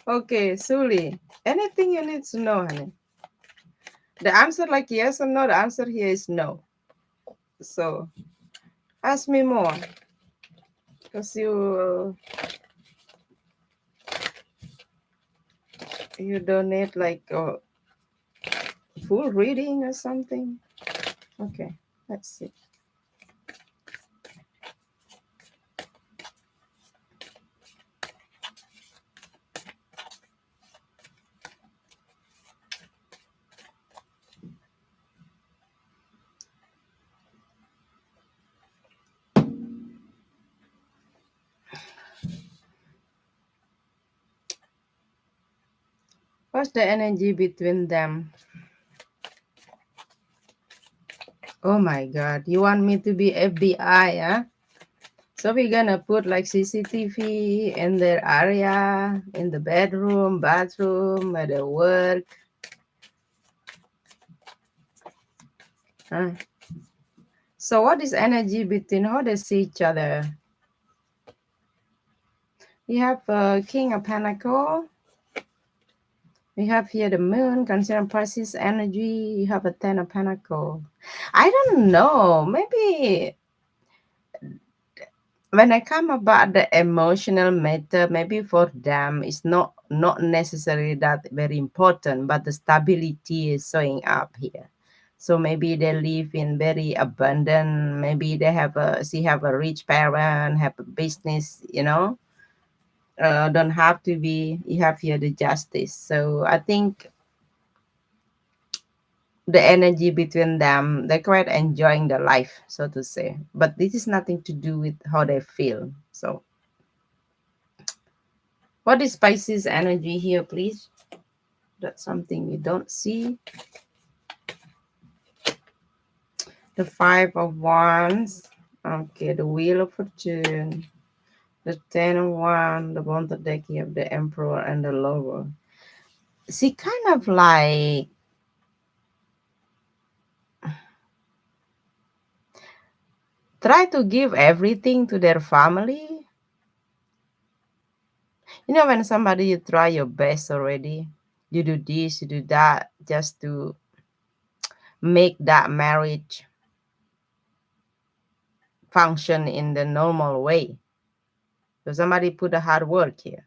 [SPEAKER 1] Okay, Suli. Anything you need to know, honey. The answer like yes or no, the answer here is no. So ask me more. Because you donate like a full reading or something. Okay, let's see. What's the energy between them? Oh my God, you want me to be FBI, huh? So we're gonna put like CCTV in their area, in the bedroom, bathroom, at the work. Huh? So what is energy between how they see each other? You have King of Pentacle. We have here the moon, Cancer and Pisces energy. You have a Ten of Pentacle. I don't know. Maybe when I come about the emotional matter, maybe for them it's not necessarily that very important, but the stability is showing up here. So maybe they live in very abundant. Maybe they have a she have a rich parent, have a business. Don't have to be. You have here the justice. So I think the energy between them, they're quite enjoying the life, so to say. But this is nothing to do with how they feel. So what is Pisces energy here, please? That's something you don't see. The Five of Wands. Okay, the Wheel of Fortune. The Ten of Wands. The bottom of the deck here, the Emperor and the Lover. See, kind of like try to give everything to their family. When somebody you try your best already, you do this, you do that, just to make that marriage function in the normal way. So somebody put a hard work here.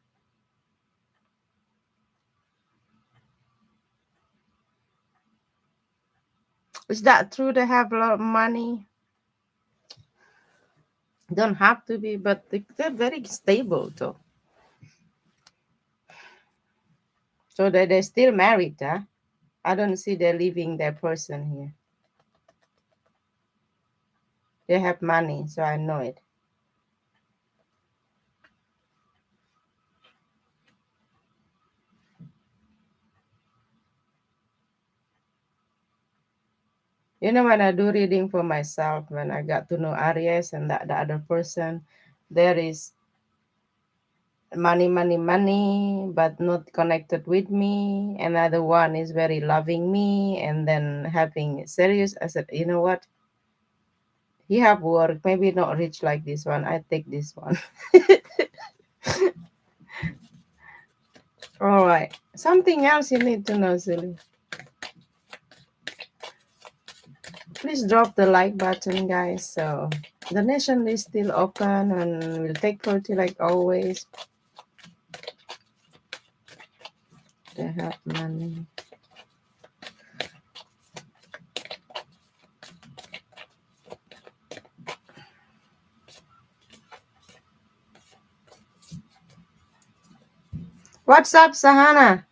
[SPEAKER 1] Is that true? They have a lot of money. Don't have to be, but they're very stable though. So they're still married, huh? I don't see they're leaving their person here. They have money, so I know it. When I do reading for myself, when I got to know Aries and the other person, there is money, money, money, but not connected with me. Another one is very loving me and then having serious. I said, you know what? He have work, maybe not rich like this one. I take this one. All right. Something else you need to know, Silly. Please drop the like button, guys. So the nation is still open and will take 40 like always. They have money. What's up, Sahana?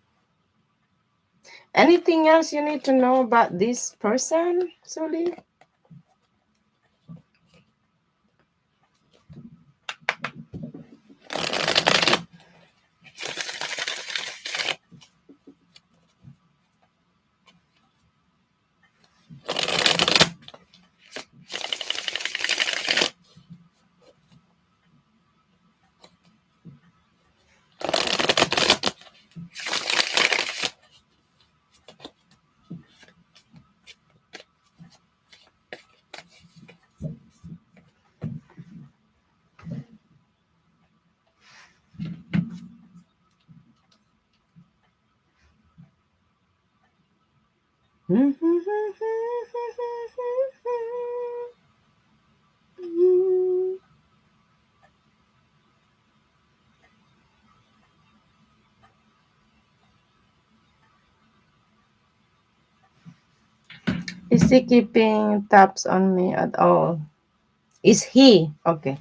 [SPEAKER 1] Anything else you need to know about this person, Sully? Is he keeping tabs on me at all? Is he? Okay.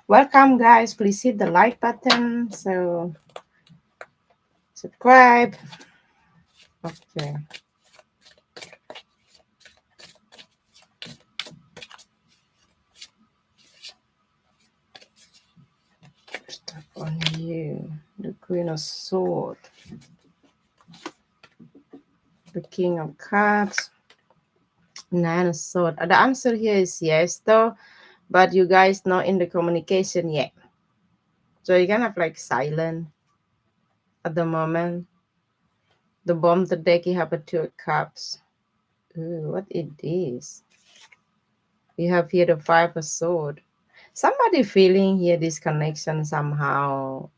[SPEAKER 1] Welcome, guys. Please hit the like button. So, subscribe. Okay. Stuff on you. The Queen of Swords. The King of Cups. Nine of Swords. The answer here is yes, though. But you guys not in the communication yet. So you're kind of like silent at the moment. The bomb the deck, you have a two of cups. Ooh, what it is? You have here the five of sword. Somebody feeling here this connection somehow.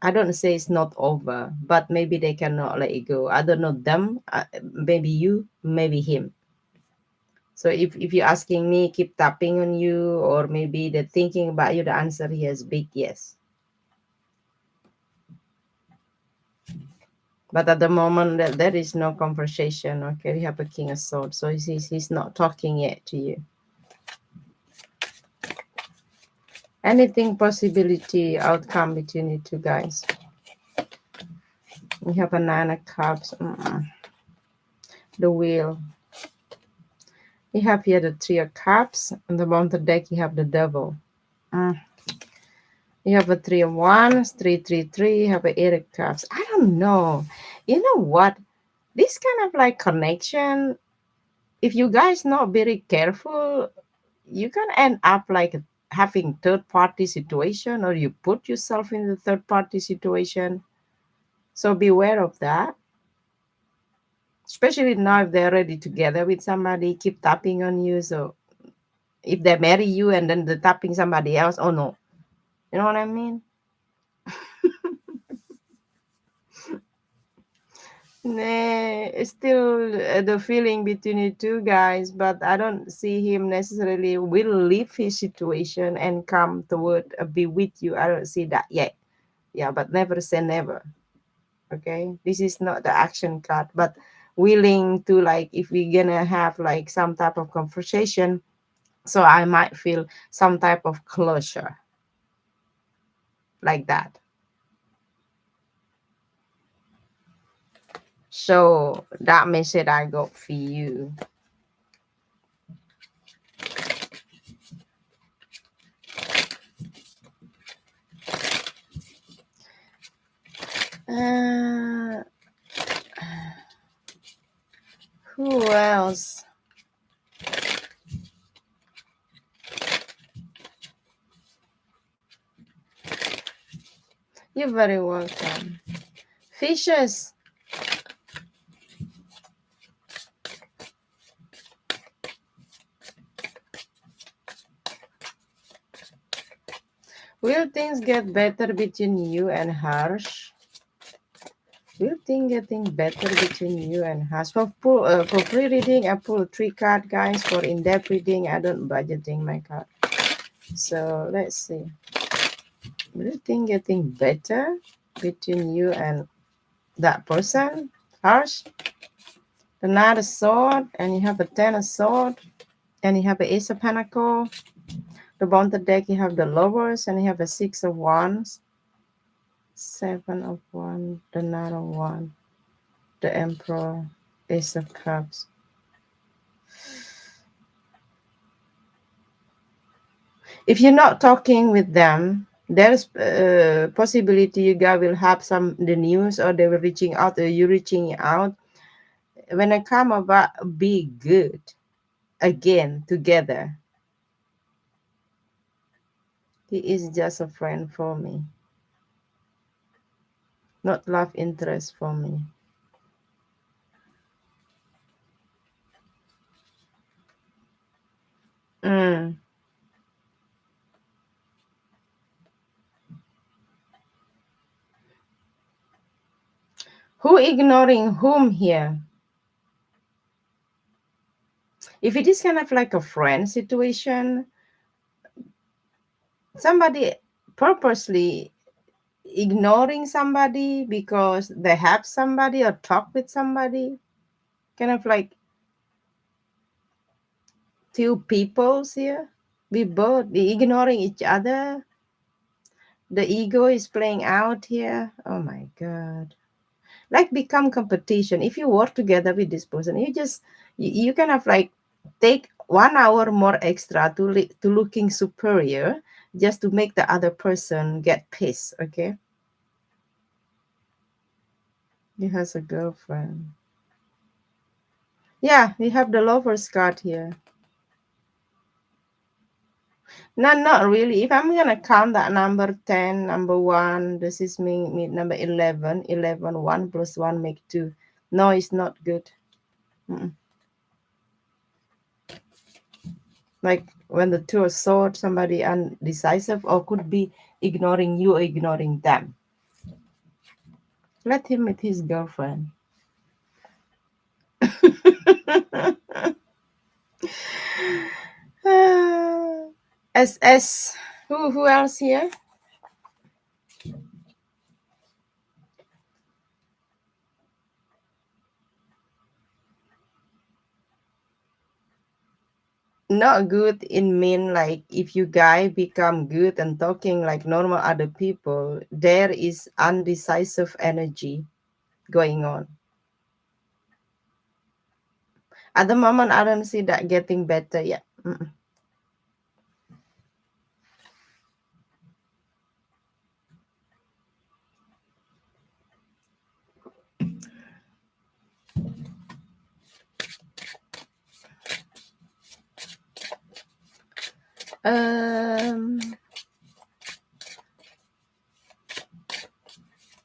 [SPEAKER 1] I don't say it's not over, but maybe they cannot let it go. I don't know them. Maybe you, maybe him. So if you're asking me, keep tapping on you, or maybe they're thinking about you, the answer here is big yes. But at the moment, there is no conversation. Okay, we have a king of swords, so he's not talking yet to you. Anything possibility outcome between you two guys. We have a nine of cups. The wheel. You have here the three of cups. And the bottom of the deck, you have the devil. You have a three of wands, three. You have a eight of cups. I don't know. You know what? This kind of like connection, if you guys not very careful, you can end up like having third party situation, or you put yourself in the third party situation. So beware of that. Especially now if they're already together with somebody, keep tapping on you. So if they marry you and then they're tapping somebody else, oh no. You know what I mean? Nah, it's still the feeling between you two guys, but I don't see him necessarily will leave his situation and come toward be with you. I don't see that yet. Yeah, but never say never. Okay, this is not the action card, but willing to, like, if we're gonna have like some type of conversation, so I might feel some type of closure like that. So that message I got for you. Uh, who else? You're very welcome. Fishes. Will things get better between you and Harsh? Will things getting better between you and Harsh? For pre-reading, I pull 3 card, guys. For in-depth reading, I don't budgeting my card. So let's see. Will things getting better between you and that person? Harsh? The Knight of Sword, and you have a Ten of Sword, and you have a Ace of Pentacle. The bottom of the deck, you have the Lovers, and you have a Six of Wands, Seven of Wands, the Knight of Wands. The Emperor, Ace of Cups. If you're not talking with them, there's a possibility you guys will have some the news, or they were reaching out, or you reaching out. When I come about, be good again together. He is just a friend for me, not love interest for me. Mm. Who ignoring whom here? If it is kind of like a friend situation, somebody purposely ignoring somebody because they have somebody or talk with somebody, kind of like two peoples here. We both be ignoring each other. The ego is playing out here. Oh my god. Like become competition. If you work together with this person, you kind of like take 1 hour more extra to looking superior, just to make the other person get pissed. Okay, he has a girlfriend. Yeah, we have the lover's card here. No, not really. If I'm gonna count that number 10, number 1, this is me number 11, 11, 1 plus 1 make 2. No, it's not good. Mm-mm. Like when the two are short, somebody undecisive, or could be ignoring you or ignoring them. Let him meet his girlfriend. SS. Who else here? Not good in mean like if you guy become good and talking like normal other people, there is undecisive energy going on. At the moment, I don't see that getting better yet. Mm-mm. Um.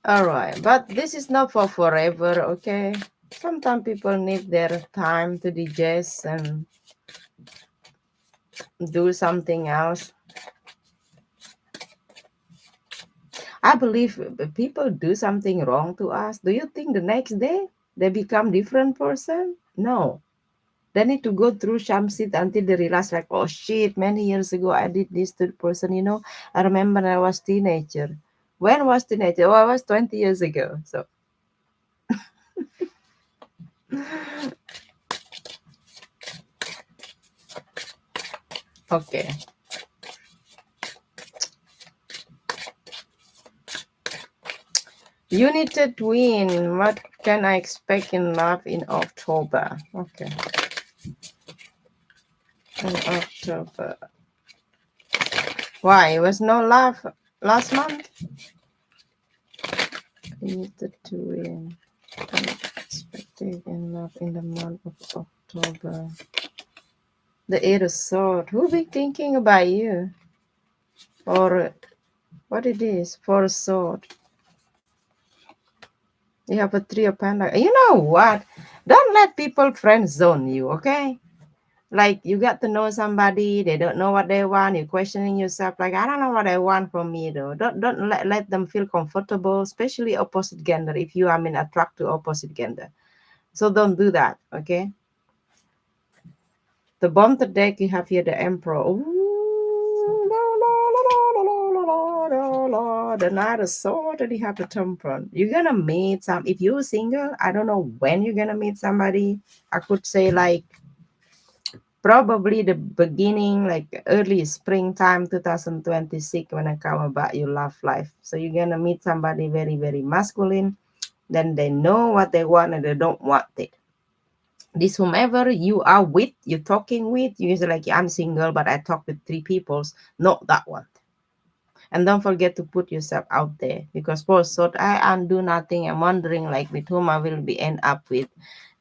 [SPEAKER 1] All right, but this is not for forever. Okay. Sometimes people need their time to digest and do something else. I believe people do something wrong to us. Do you think the next day they become different person? No. They need to go through some shit until they realize like, oh shit, many years ago I did this to the person. I remember I was teenager. When was teenager? Oh, I was 20 years ago. So okay. United Twin. What can I expect in love in October? Okay. In October. Why? Was no love last month? United Twin. Expected in love in the month of October. The Eight of Swords. Who be thinking about you? Or what it is? Four of Swords. You have a Three of Pentacles. You know what? Don't let people friend zone you, okay? Like you got to know somebody, they don't know what they want, you're questioning yourself, like I don't know what I want from me though. Don't let them feel comfortable, especially opposite gender, if you are attract to opposite gender. So don't do that, okay? The bottom of the deck you have here the Emperor. Ooh, the Knight of Swords, and you have the Temperance. You're gonna meet some, if you're single, I don't know when you're gonna meet somebody. I could say like probably the beginning, like early springtime 2026, when I come about your love life. So you're gonna meet somebody very, very masculine, Then they know what they want and they don't want it. This whomever you are with, you're talking with, you say like, I'm single, but I talk with 3 peoples. Not that one. And don't forget to put yourself out there, because post thought I undo nothing. I'm wondering like with whom I will be end up with,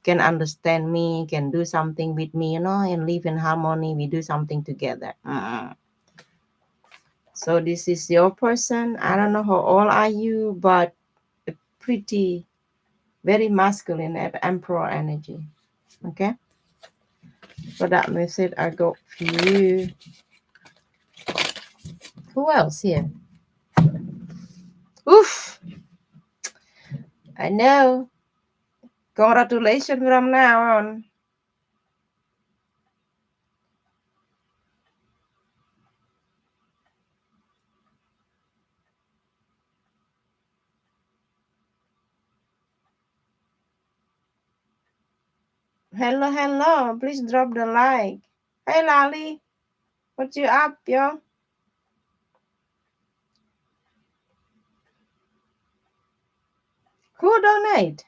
[SPEAKER 1] can understand me, can do something with me, and live in harmony. We do something together. So this is your person. I don't know how old are you, but pretty, very masculine and emperor energy. Okay. For that message, I got for you. Who else here? Oof. I know. Congratulations from now on. Hello, hello. Please drop the like. Hey, Lali. What you up, yo? Who donate?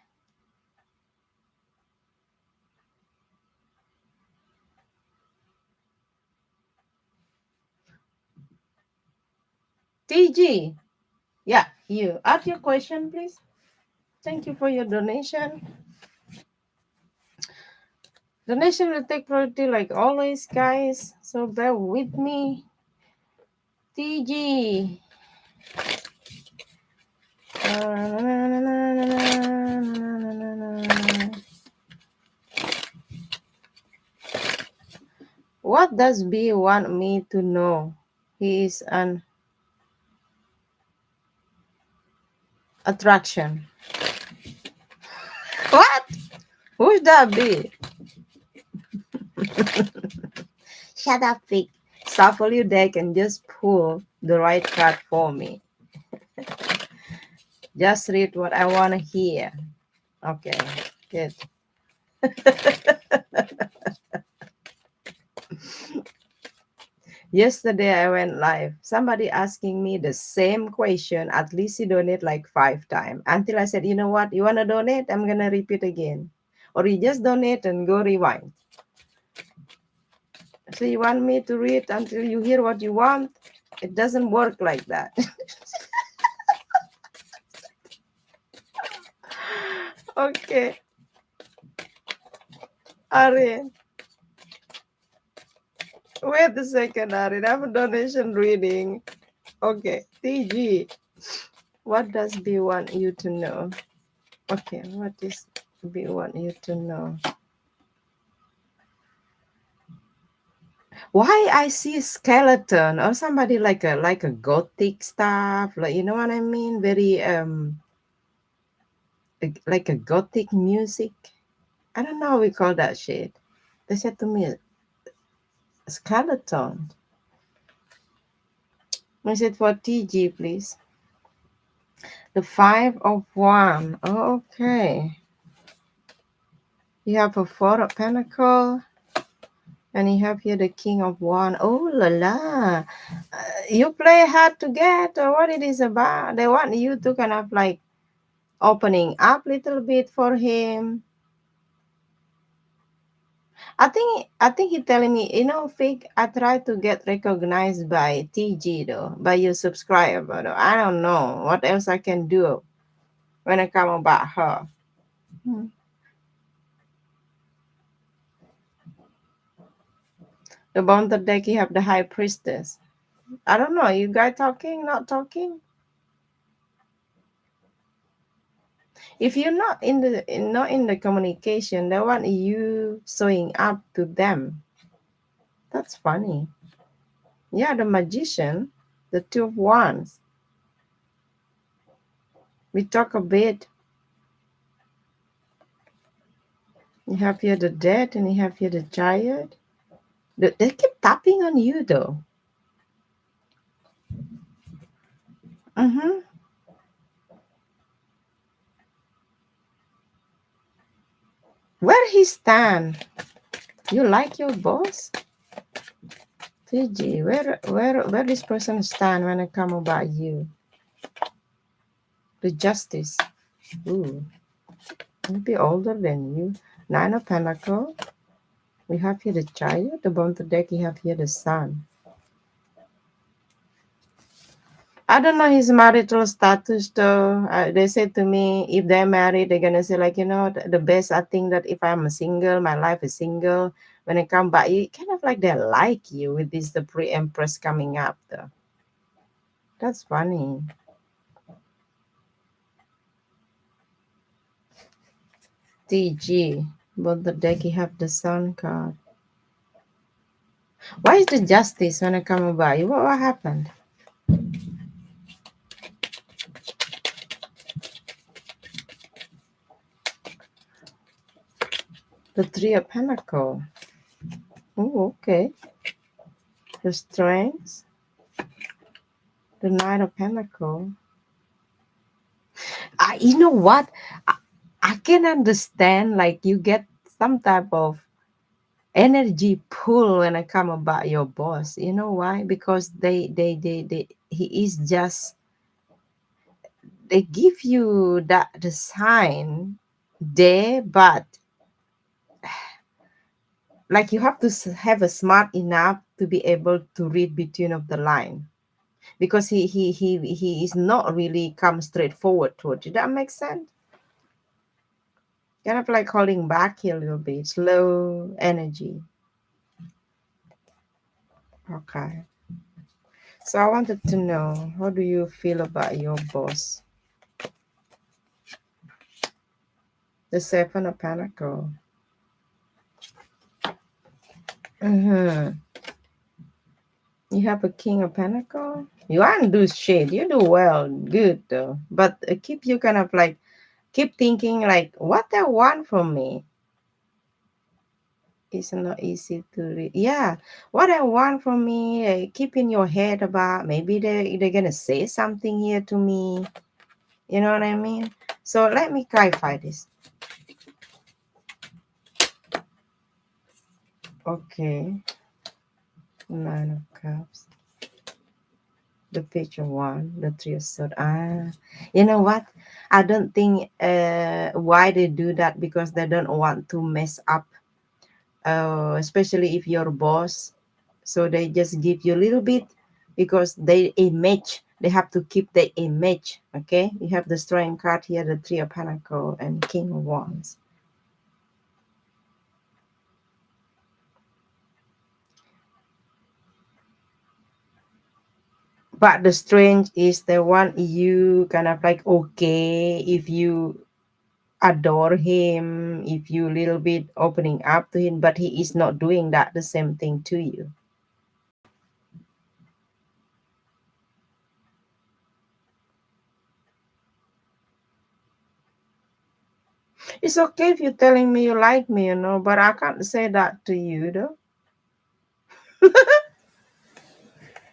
[SPEAKER 1] TG. Yeah, you. Ask your question, please. Thank you for your donation. Donation will take priority like always, guys. So bear with me. TG. What does B want me to know? He is an attraction. What? Who's that B? Shut up, pig. Shuffle your deck and just pull the right card for me. Just read what I want to hear. Okay, good. Yesterday I went live. Somebody asking me the same question. At least you donate like 5 times. Until I said, you know what? You want to donate? I'm going to repeat again. Or you just donate and go rewind. So you want me to read until you hear what you want? It doesn't work like that. Okay. Arin. Wait a second, Arin. I have a donation reading. Okay. TG. What does B want you to know? Okay. What is B want you to know? Why I see skeleton or somebody like a gothic stuff, like, you know what I mean? Very like a gothic music. I don't know how we call that shit. They said to me skeleton. Is it for TG, please? The 5 of Wands. Oh, okay. You have a 4 of Pentacles. And you have here the King of Wands. Oh la la. You play hard to get, or what it is about. They want you to kind of like opening up a little bit for him. I think he telling me, Fig, I try to get recognized by TG though, by your subscriber though. I don't know what else I can do when I come about her. The bottom deck you have the High Priestess. I don't know. You guys talking, not talking? If you're not in the communication, they want you showing up to them. That's funny. Yeah, the Magician, the 2 of Wands. We talk a bit. You have here the Dead and you have here the Giant. They keep tapping on you though. Mm-hmm. Where he stand? You like your boss? Fiji, where this person stand when it come about you? The Justice. Ooh, maybe older than you. Nine of Pentacle. We have here the Child. The bottom of the deck, you have here the Sun. I don't know his marital status though. They said to me, if they're married, they're gonna say like, the best. I think that if I'm a single, my life is single. When I come back, you kind of like they like you with this the pre-empress coming up though. That's funny. TG, but the deck you have the Sun card. Why is the Justice when I come by? What happened? The Three of Pentacle. Oh, okay. The Strength. The Knight of Pentacle. You know what? I, I can understand like you get some type of energy pull when I come about your boss. You know why? Because they he is just they give you that the sign there, but like you have to have a smart enough to be able to read between of the line because he is not really come straightforward towards you. That makes sense. Kind of like holding back here a little bit, slow energy. Okay. So I wanted to know, how do you feel about your boss? The Seven of Pentacle. Mm-hmm. You have a King of Pentacle. You aren't do shit. You do well, good though. But keep you kind of like keep thinking like, what they want from me? It's not easy to read. Yeah, what I want from me, keep in your head about maybe they're gonna say something here to me. You know what I mean? So let me clarify this. Okay, Nine of Cups, the Page of One, the Three of Swords. You know what? I don't think why they do that because they don't want to mess up, especially if you're boss. So they just give you a little bit because they image. They have to keep the image. Okay, you have the Strength card here, the Three of Pentacles and King of Wands. But the strange is the one you kind of like okay if you adore him, if you little bit opening up to him, but he is not doing that the same thing to you. It's okay if you're telling me you like me, but I can't say that to you though.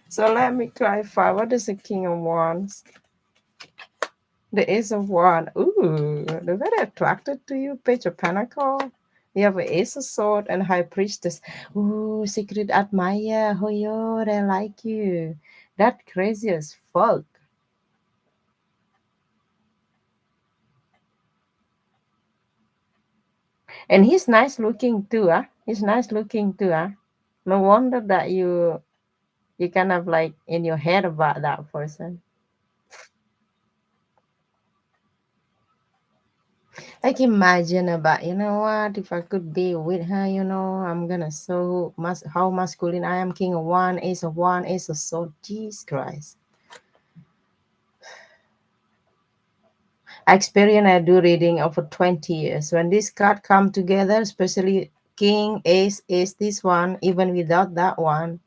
[SPEAKER 1] So let me clarify. What is the King of Wands? The Ace of Wands. Ooh, they're very attracted to you. Page of Pentacle. You have an Ace of Sword and High Priestess. Ooh, secret admirer. Oh, yo, they like you. That crazy as fuck. And he's nice looking too, huh? He's nice looking too, huh? No wonder that you kind of like in your head about that person. Like imagine about, you know what, if I could be with her, I'm gonna so how masculine I am, King of One, Ace of Sword. Jesus Christ. I experience I do reading over 20 years. When this card come together, especially King, Ace, this one, even without that one,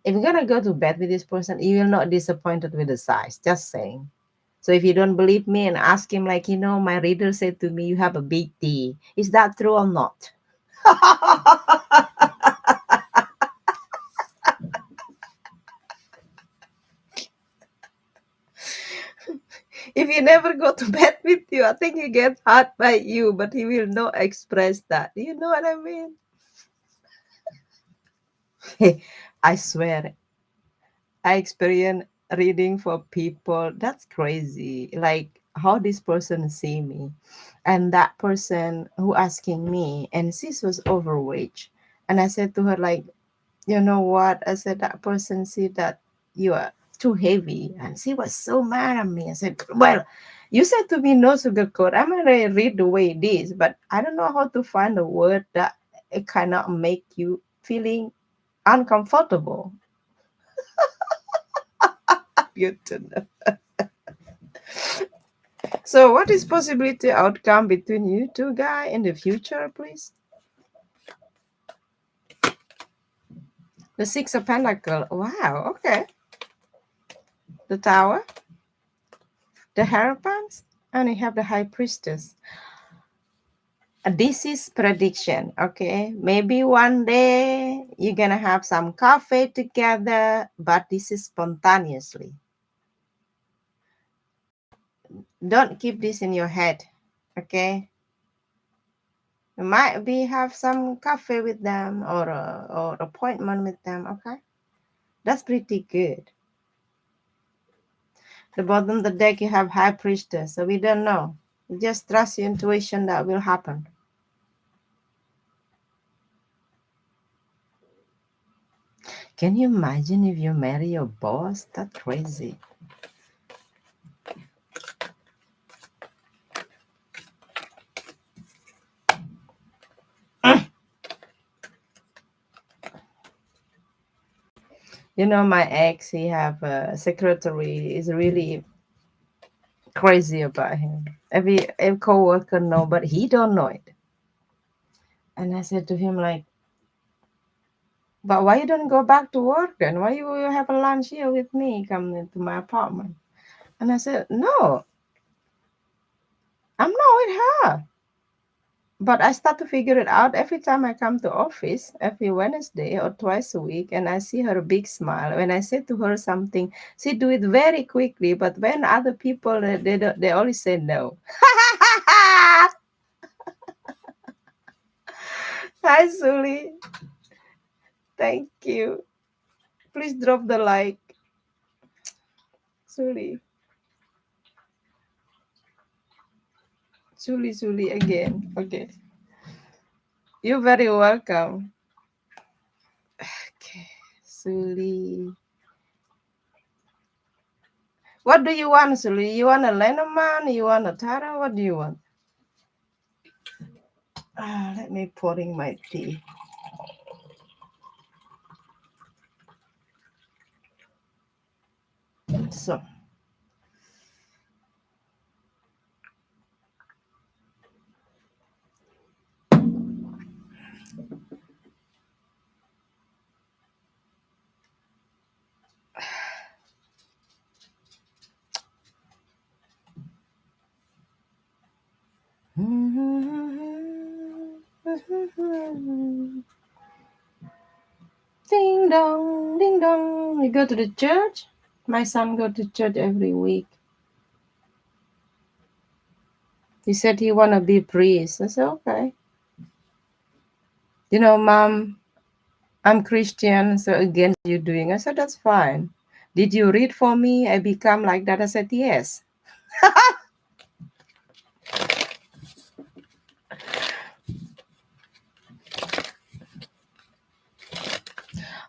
[SPEAKER 1] if you're gonna go to bed with this person, you will not disappointed with the size. Just saying. So if you don't believe me and ask him, like, my reader said to me, you have a big D. Is that true or not? If he never go to bed with you, I think he gets hurt by you, but he will not express that. You know what I mean? I swear, I experience reading for people. That's crazy. Like how this person see me. And that person who asking me, and she was overweight. And I said to her, like, you know what? I said, that person see that you are too heavy. And she was so mad at me. I said, well, you said to me no sugarcoat. I'm gonna read the way it is, but I don't know how to find a word that it cannot make you feeling uncomfortable. Good to know. So what is possibility outcome between you two guy in the future, please? The six of pentacle. Wow, okay. The tower, the hierophant, and you have the high priestess. This is prediction, okay? Maybe one day you're gonna have some coffee together, but this is spontaneously. Don't keep this in your head, okay? You might be have some coffee with them or appointment with them, okay? That's pretty good. The bottom of the deck you have high priestess, so we don't know. You just trust your intuition that will happen. Can you imagine if you marry your boss? That's crazy. You know, my ex, he have a secretary is really crazy about him. Every co-worker know, but he don't know it. And I said to him like, but why you don't go back to work then? Why you have a lunch here with me? Come into my apartment. And I said, no, I'm not with her. But I start to figure it out every time I come to office, every Wednesday or twice a week, and I see her big smile. When I say to her something, she do it very quickly. But when other people, they always say no. Hi, Sully. Thank you. Please drop the like, Sully. Sully again. Okay. You're very welcome. Okay, Sully. What do you want, Sully? You want a Lenormand? You want a Tara? What do you want? Let me pouring my tea. So, ding dong, ding dong. You go to the church? My son go to church every week. He said he wanna be priest. I said okay. You know, Mom, I'm Christian, so against you doing. I said that's fine. Did you read for me? I become like that. I said yes.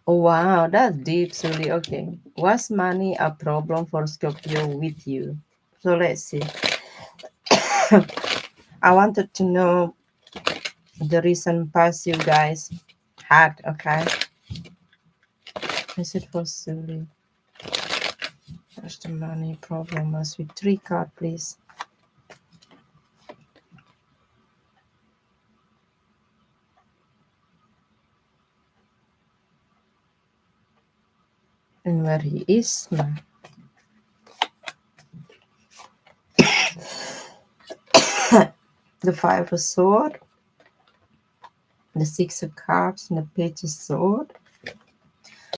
[SPEAKER 1] Oh, wow, that's deep, Sully. Okay. Was money a problem for Scorpio with you? So let's see. I wanted to know the recent past you guys had, okay? Is it for Sully? What's the money problem was with 3 card, please? And where he is now. The 5 of Sword, the 6 of Cups, and the Page of Sword,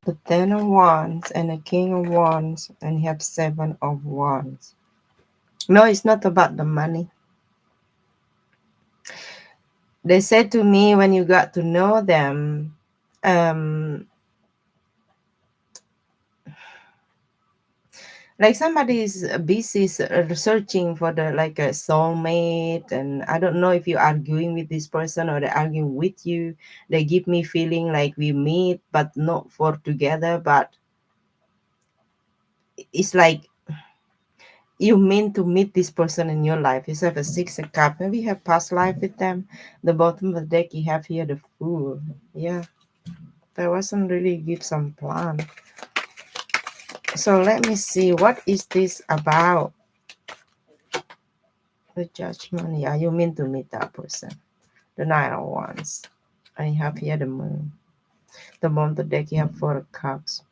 [SPEAKER 1] the 10 of Wands, and the King of Wands, and you have 7 of Wands. No, it's not about the money. They said to me when you got to know them, Like somebody is busy researching for the like a soulmate, and I don't know if you're arguing with this person or they're arguing with you. They give me feeling like we meet but not for together, but it's like you mean to meet this person in your life. You have a six of cup, maybe you have past life with them. The bottom of the deck you have here the fool. Yeah, there wasn't really give some plan. So let me see, what is this about? The judgment. Yeah, you mean to meet that person. The nine of wands. And you have here the moon. The bottom of the deck you have four of cups.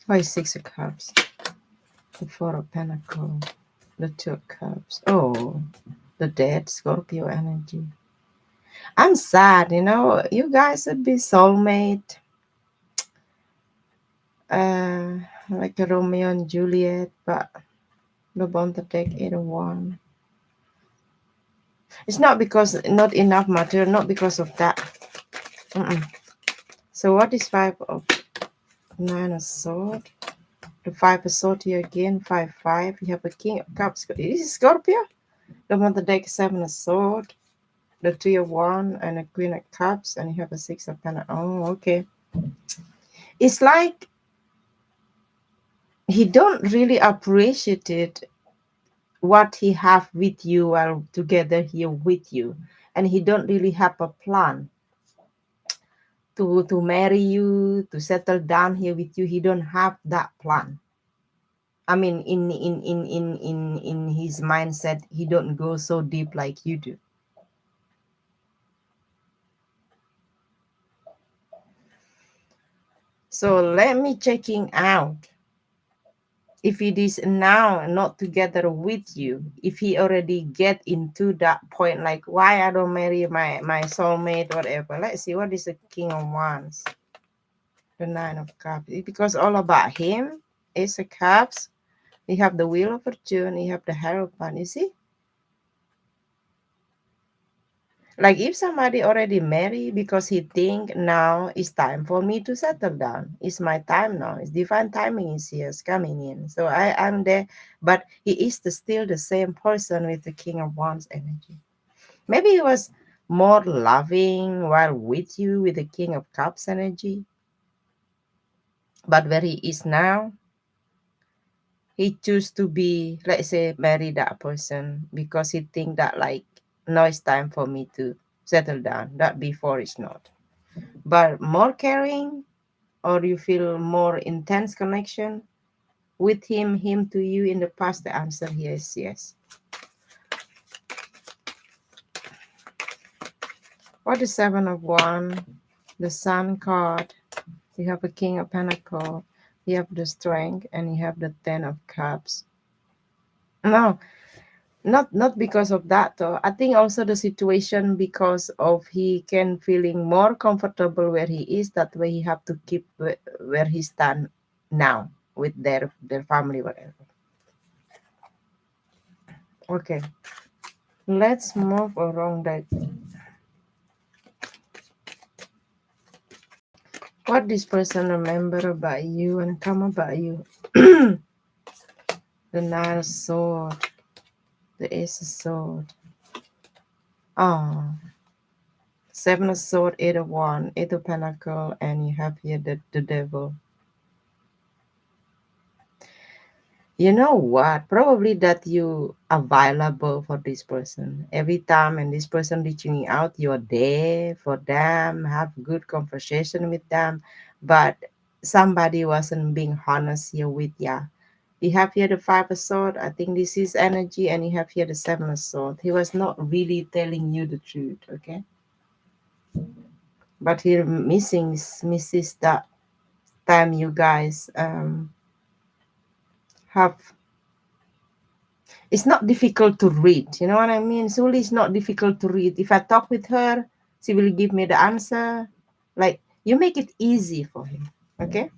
[SPEAKER 1] Why six of cups? The four of pentacles. The two of cups. Oh, the dead Scorpio energy. I'm sad, you guys would be soulmate, like a Romeo and Juliet, but the bond to take either one. It's not because not enough material, not because of that. Mm-mm. So what is five of nine of sword? The five of sword here again, 5-5. You have a king of cups. This is Scorpio. The bond to take seven of sword, the three of one, and a queen of cups, and you have a six of pentacles. Oh, okay. It's like he don't really appreciate it what he have with you while together here with you, and he don't really have a plan to marry you, to settle down here with you. He don't have that plan. I mean, in his mindset, he don't go so deep like you do. So let me checking out if it is now not together with you, if he already get into that point, like why I don't marry my soulmate, whatever. Let's see, what is the king of wands? The nine of cups. Because all about him is a cups. You have the wheel of fortune, you have the hierophant. You see, like if somebody already married because he think now it's time for me to settle down, it's my time now, it's divine timing is here, is coming in, so I'm there. But he is still the same person with the king of wands energy. Maybe he was more loving while with you with the king of cups energy, but where he is now, he choose to be, let's say, marry that person because he think that like now it's time for me to settle down, that before it's not. But more caring, or you feel more intense connection with him to you in the past? The answer here is yes. What is seven of wands? The sun card. You have a king of pentacles, you have the strength, and you have the 10 of cups. No, not because of that though. I think also the situation, because of he can feeling more comfortable where he is, that way he have to keep where he stand now with their family, whatever. Okay, let's move around that. What this person remember about you and come about you? The nine of sword, the ace of sword. Oh, seven of sword, eight of wand, eight of pentacle, and you have here the devil. You know what? Probably that you available for this person every time, and this person reaching out, you're there for them, have good conversation with them, but somebody wasn't being honest here with ya. You have here the five of sword. I think this is energy, and you have here the seven of sword. He was not really telling you the truth, okay? But he misses that time you guys have. It's not difficult to read. You know what I mean? Suli is not difficult to read. If I talk with her, she will give me the answer. Like, you make it easy for him. Okay?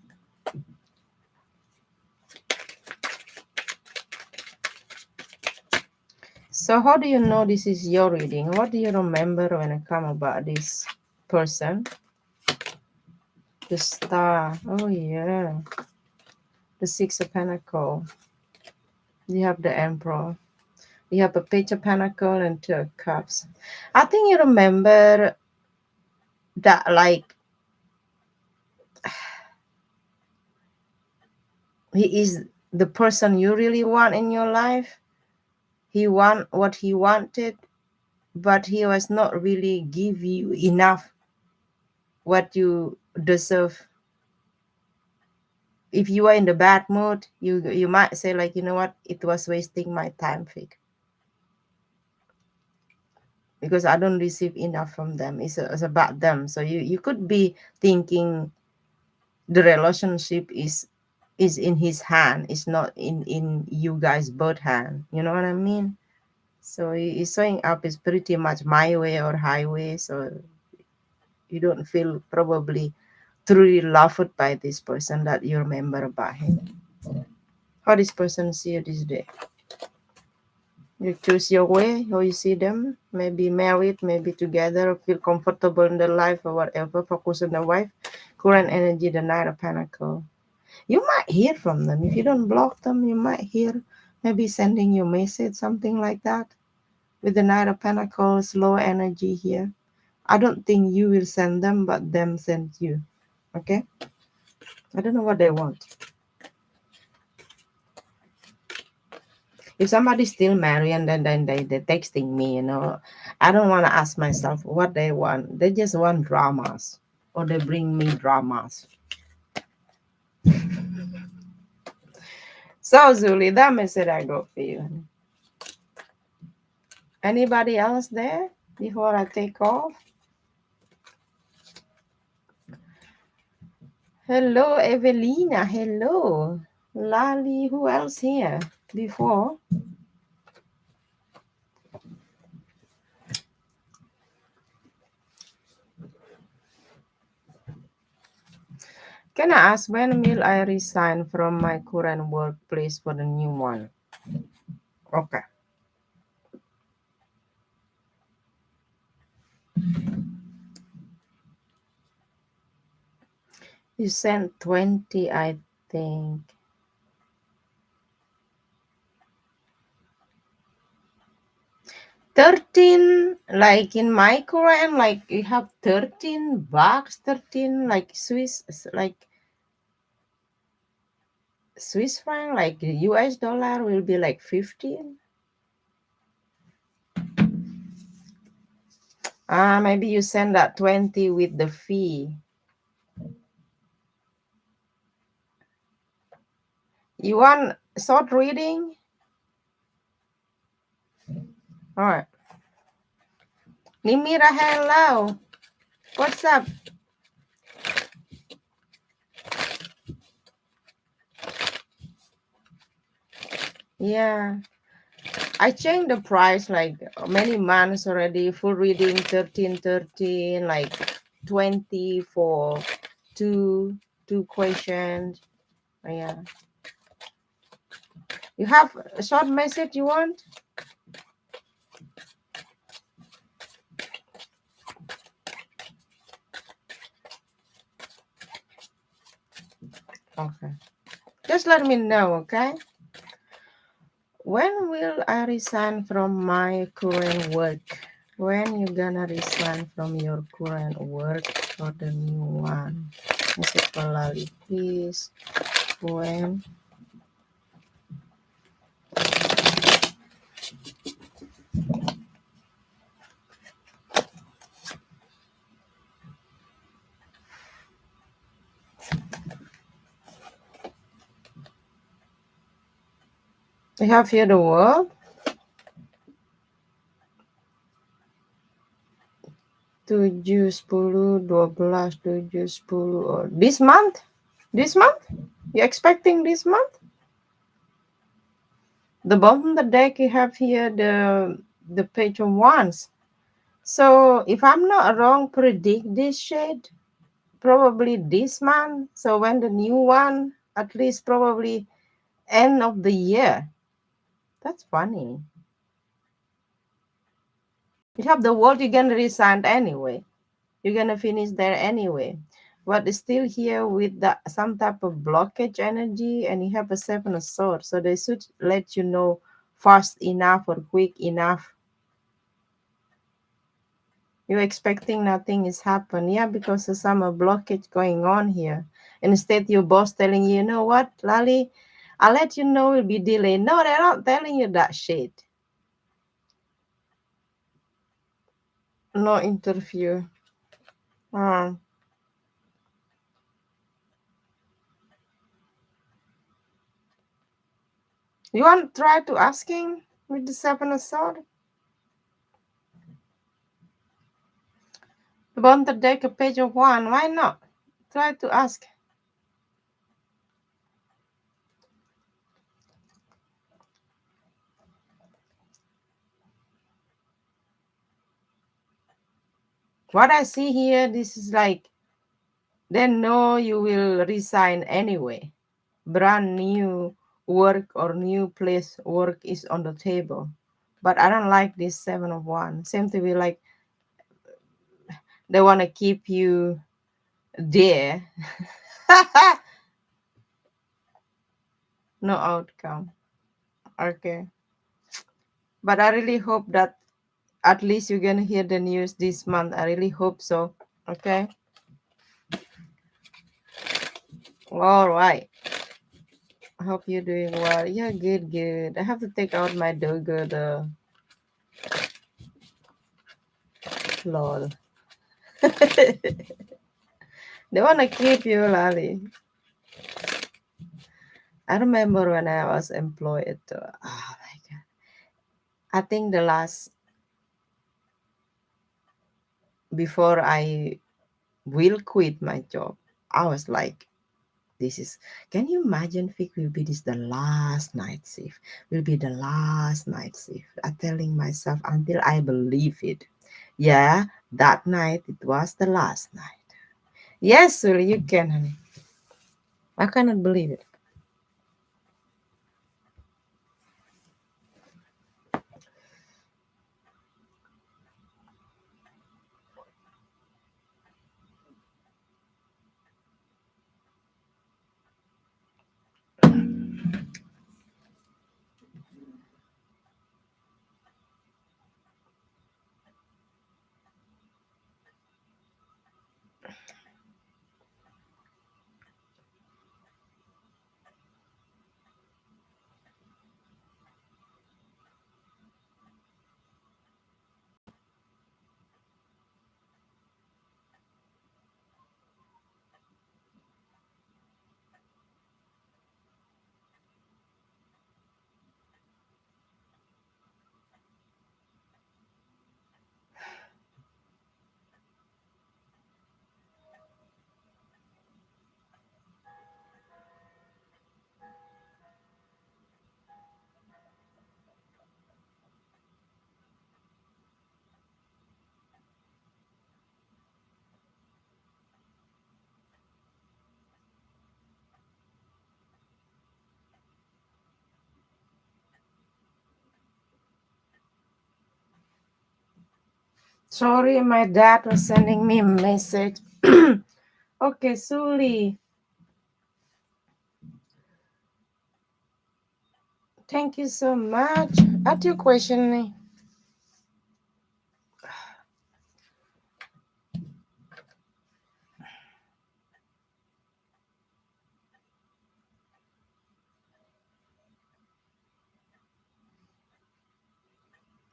[SPEAKER 1] So how do you know this is your reading? What do you remember when it come about this person? The star. Oh yeah. The Six of Pentacles. You have the Emperor. You have a Page of Pentacles and Two of Cups. I think you remember that, like, he is the person you really want in your life. He want what he wanted, but he was not really give you enough what you deserve. If you are in the bad mood, you might say, like, you know what, it was wasting my time, Fig, because I don't receive enough from them. It's about them. So you could be thinking the relationship is in his hand. It's not in you guys both hand. You know what I mean? So he's showing up is pretty much my way or highway. So you don't feel probably truly loved by this person that you remember about him. How this person see you this day? You choose your way, how you see them. Maybe married, maybe together, feel comfortable in their life or whatever. Focus on the wife. Current energy, the Knight of Pentacles. You might hear from them. If you don't block them, you might hear maybe sending you a message, something like that. With the Knight of Pentacles, low energy here. I don't think you will send them, but them send you. Okay? I don't know what they want. If somebody's still married and then they're texting me, I don't want to ask myself what they want. They just want dramas, or they bring me dramas. So, Zuli, that message I got for you. Anybody else there before I take off? Hello, Evelina. Hello. Lali, who else here before? Can I ask, when will I resign from my current workplace for the new one? Okay. You sent 20, I think. 13, like in my current, like you have 13 bucks, 13, like Swiss franc, like US dollar will be like 15. Maybe you send that 20 with the fee. You want short reading? All right. Nimira, hello. What's up? Yeah. I changed the price like many months already. Full reading 13, like 20 for two questions. Yeah. You have a short message you want? Okay. Just let me know, okay? When will I resign from my current work? When you gonna resign from your current work for the new one? Message for Lali, please. When? You have here the word. 7, 10, 12, 7, 10. Oh, this month? This month? You expecting this month? The bottom of the deck, you have here the Page of Wands. So if I'm not wrong, predict this shade probably this month. So when the new one, at least probably end of the year. That's funny. You have the world, you're gonna resign anyway. You're gonna finish there anyway. But it's still here with some type of blockage energy, and you have a seven of swords. So they should let you know fast enough or quick enough. You're expecting nothing is happen. Yeah, because there's some blockage going on here. Instead, your boss telling you, you know what, Lali, I'll let you know it'll be delayed. No, they're not telling you that shit. No interview. Hmm. You want to try to asking with the seven of swords? You want to take a page of one? Why not? Try to ask. What I see here, this is like, they know you will resign anyway. Brand new work or new place work is on the table. But I don't like this seven of one. Seem to be like they want to keep you there. No outcome. Okay. But I really hope that at least you're gonna hear the news this month. I really hope so. Okay. All right. I hope you're doing well. Yeah, good, good. I have to take out my doggo, the lol. They wanna keep you, Lali. I remember when I was employed. Oh my god! I think the last before I will quit my job, I was like, "This is." Can you imagine? Vic will be this the last night shift. Will be the last night shift. I'm telling myself until I believe it. Yeah, that night it was the last night. Yes, Suli, you can, honey. I cannot believe it. Sorry, my dad was sending me a message. Okay, Suli, thank you so much. At your question,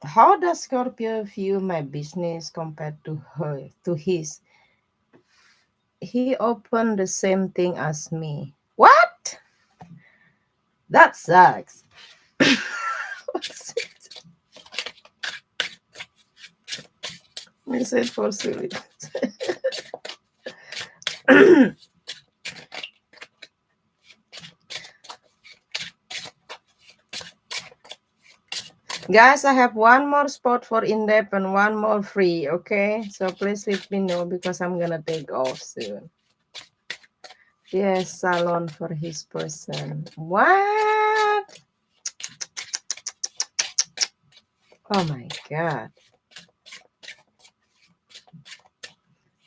[SPEAKER 1] how does Scorpio view my business compared to her, to his? He opened the same thing as me. What? That sucks. Message for Suli. Guys, I have one more spot for in-depth and one more free, okay? So please let me know because I'm gonna take off soon. Yes, salon for his person. What? Oh my god.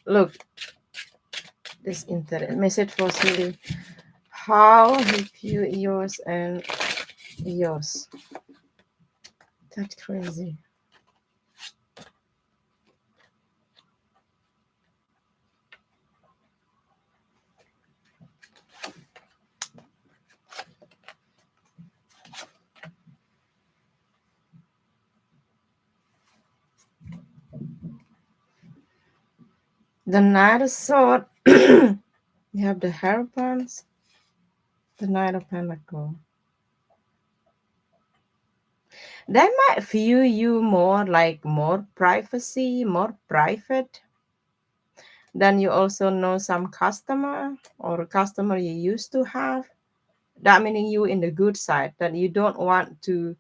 [SPEAKER 1] Look, this internet message for Siri. How if you yours and yours? That's crazy. The Knight of Sword. You have the Hierophants. The Knight of Pentacle. They might view you more like more privacy, more private. Then you also know some customer or customer you used to have. That meaning you in the good side that you don't want to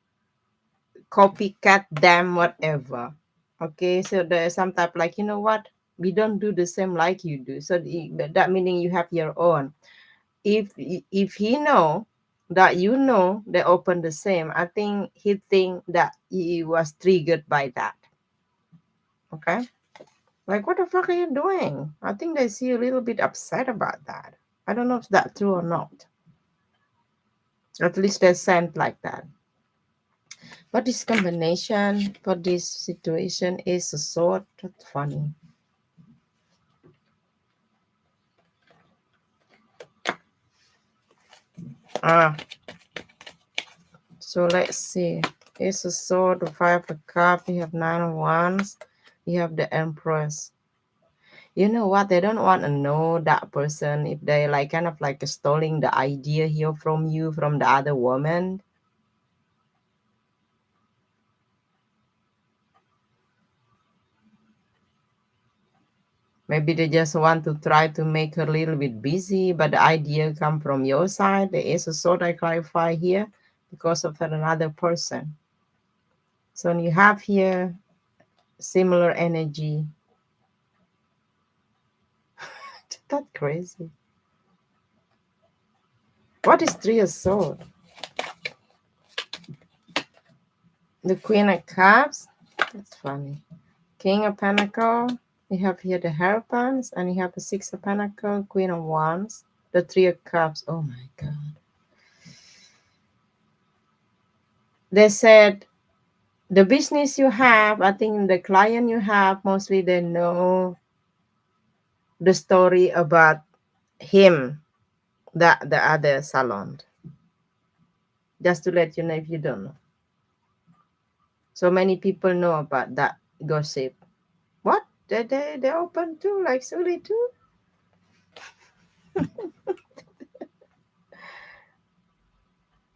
[SPEAKER 1] copycat them, whatever. Okay, so there's some type like, you know what? We don't do the same like you do. So that meaning you have your own. If he know that you know they open the same, I think he think that he was triggered by that. Okay, like what the fuck are you doing? I think they see a little bit upset about that. I don't know if that's true or not. At least they sent like that. But this combination for this situation is sort of funny. Ah, so let's see. It's a sword, the five of cups. You have nine of wands. You have the empress. You know what? They don't want to know that person if they like kind of like stealing the idea here from you from the other woman. Maybe they just want to try to make her a little bit busy, but the idea come from your side. There is a sort I clarify here because of another person. So you have here similar energy. That's crazy. What is three of sword? The queen of cups. That's funny. King of pentacle. You have here the hierophants, and you have the six of pentacle, queen of wands, the three of cups. Oh my god. They said the business you have, I think the client you have, mostly they know the story about him, the other salon. Just to let you know if you don't know. So many people know about that gossip. What? They open too, like Suli too?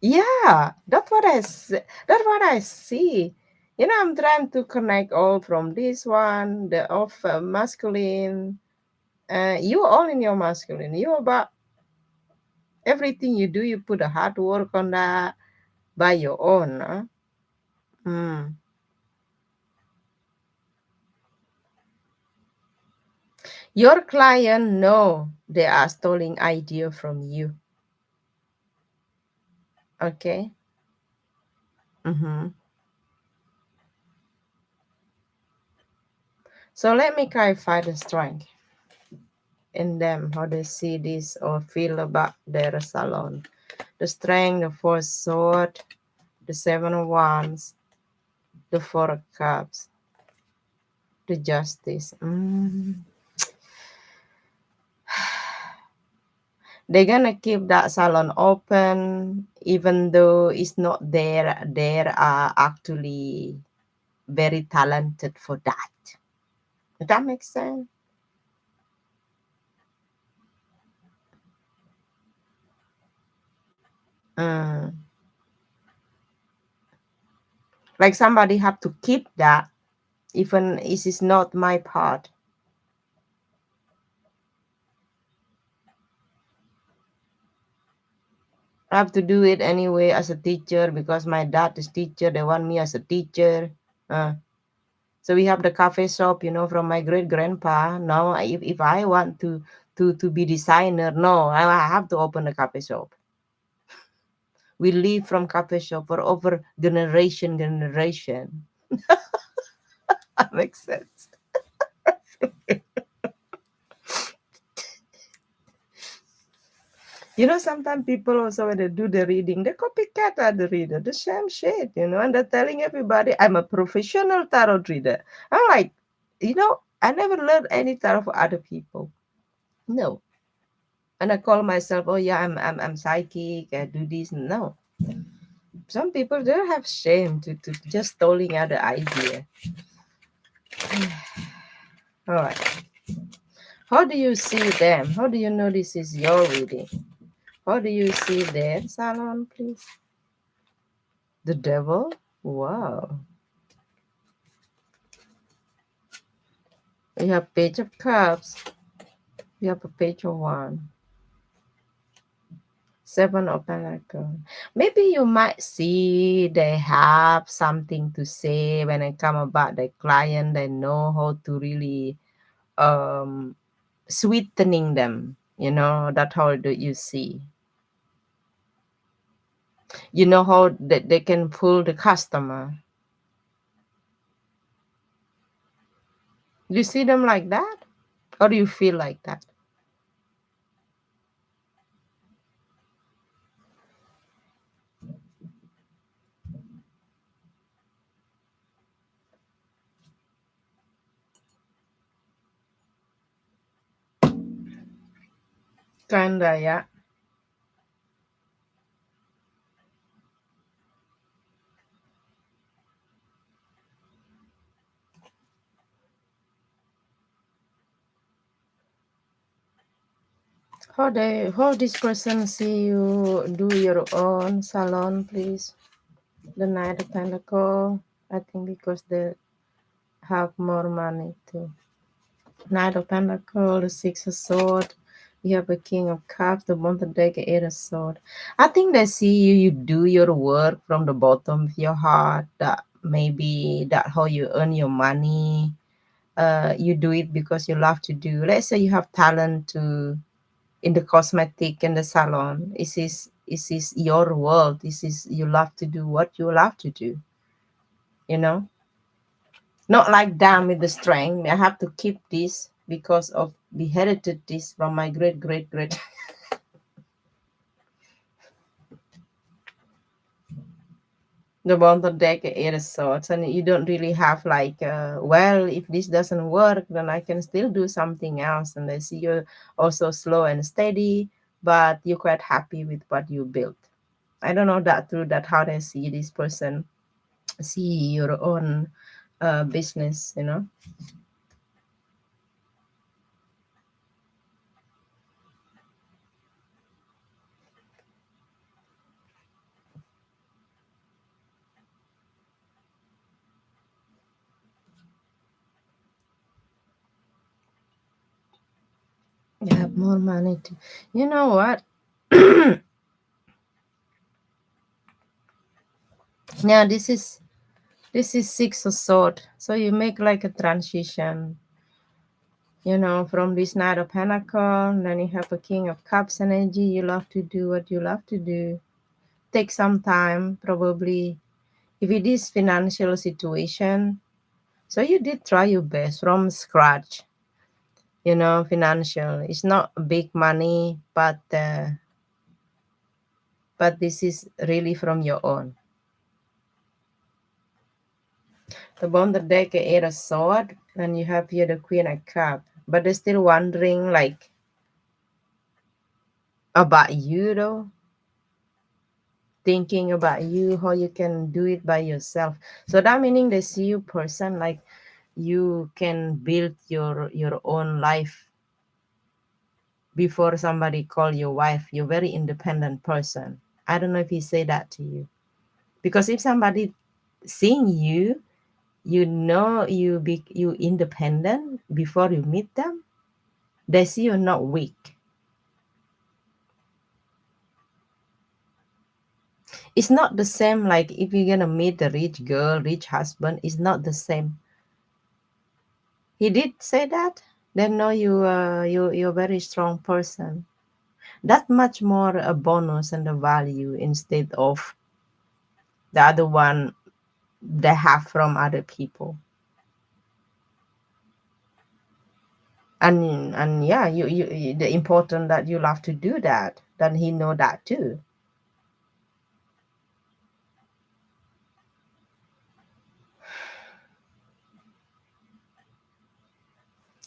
[SPEAKER 1] Yeah, that's what I see. You know, I'm trying to connect all from this one, the of masculine. You all in your masculine. You about everything you do, you put a hard work on that by your own. Huh? Mm. Your client know they are stealing idea from you. Okay. Mm-hmm. So let me clarify the strength in them, how they see this or feel about their salon. The strength, the four sword, the seven of wands, the four of cups, the justice. They're gonna keep that salon open even though it's not there. They are actually very talented for that. Does that make sense? Mm. Like somebody have to keep that, even it is not my part. I have to do it anyway as a teacher because my dad is teacher. They want me as a teacher. Uh, so we have the cafe shop, from my great grandpa. Now, if I want to be designer, no, I have to open a cafe shop. We live from cafe shop for over generation. That makes sense. Sometimes people also, when they do the reading, they copycat at the reader, the same shit, and they're telling everybody, I'm a professional tarot reader. I'm like, I never learned any tarot for other people. No. And I call myself, oh yeah, I'm psychic, I do this. No. Some people they have shame to just stealing out the idea. All right. How do you see them? How do you know this is your reading? How do you see their salon, please? The devil? Wow. You have page of cups. You have a page of one. Seven of pentacles. Maybe you might see they have something to say when it come about the client. They know how to really um sweetening them. That's how do you see. You know how they can pull the customer. Do you see them like that? Or do you feel like that? Kinda, yeah. How this person see you do your own salon, please? The Knight of Pentacle. I think because they have more money too. Knight of Pentacle, the Six of Sword. You have a King of Cups, the Monte Deck, Eight of Sword. I think they see you do your work from the bottom of your heart. That maybe that how you earn your money. You do it because you love to do. Let's say you have talent to in the cosmetic and the salon. This is your world. This is you love to do what you love to do. You know, not like damn with the strength. I have to keep this because of we inherited this from my great great great. The bottom deck eight of swords, and you don't really have like, well, if this doesn't work, then I can still do something else. And I see you also slow and steady, but you're quite happy with what you built. I don't know that through that how they see this person see your own business. You have more money to, you know what? Yeah, this is six of sword. So you make like a transition, from this knight of pentacle, then you have a king of cups energy. You love to do what you love to do. Take some time, probably. If it is financial situation, so you did try your best from scratch. Financial. It's not big money, but this is really from your own. The bottom of the deck, eight of sword, and you have here the queen of cup. But they're still wondering like about you though, thinking about you, how you can do it by yourself. So that meaning they see you person like you can build your own life before somebody call your wife. You're very independent person. I don't know if he say that to you. Because if somebody seeing you, you independent before you meet them, they see you're not weak. It's not the same like if you're gonna meet a rich girl, rich husband, it's not the same. He did say that. Then know you're a very strong person. That much more a bonus and a value instead of the other one they have from other people. And yeah, the important that you love to do that. then he know that too.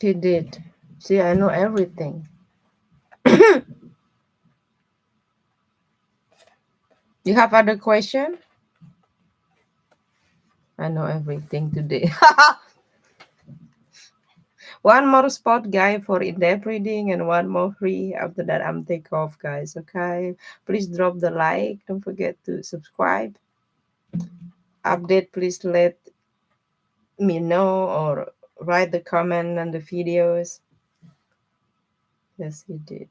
[SPEAKER 1] He did. See, I know everything. You have other question? I know everything today. One more spot, guy, for in-depth reading and one more free. After that, I'm take off, guys. Okay. Please drop the like. Don't forget to subscribe. Update, please let me know or write the comment on the videos. Yes, he did.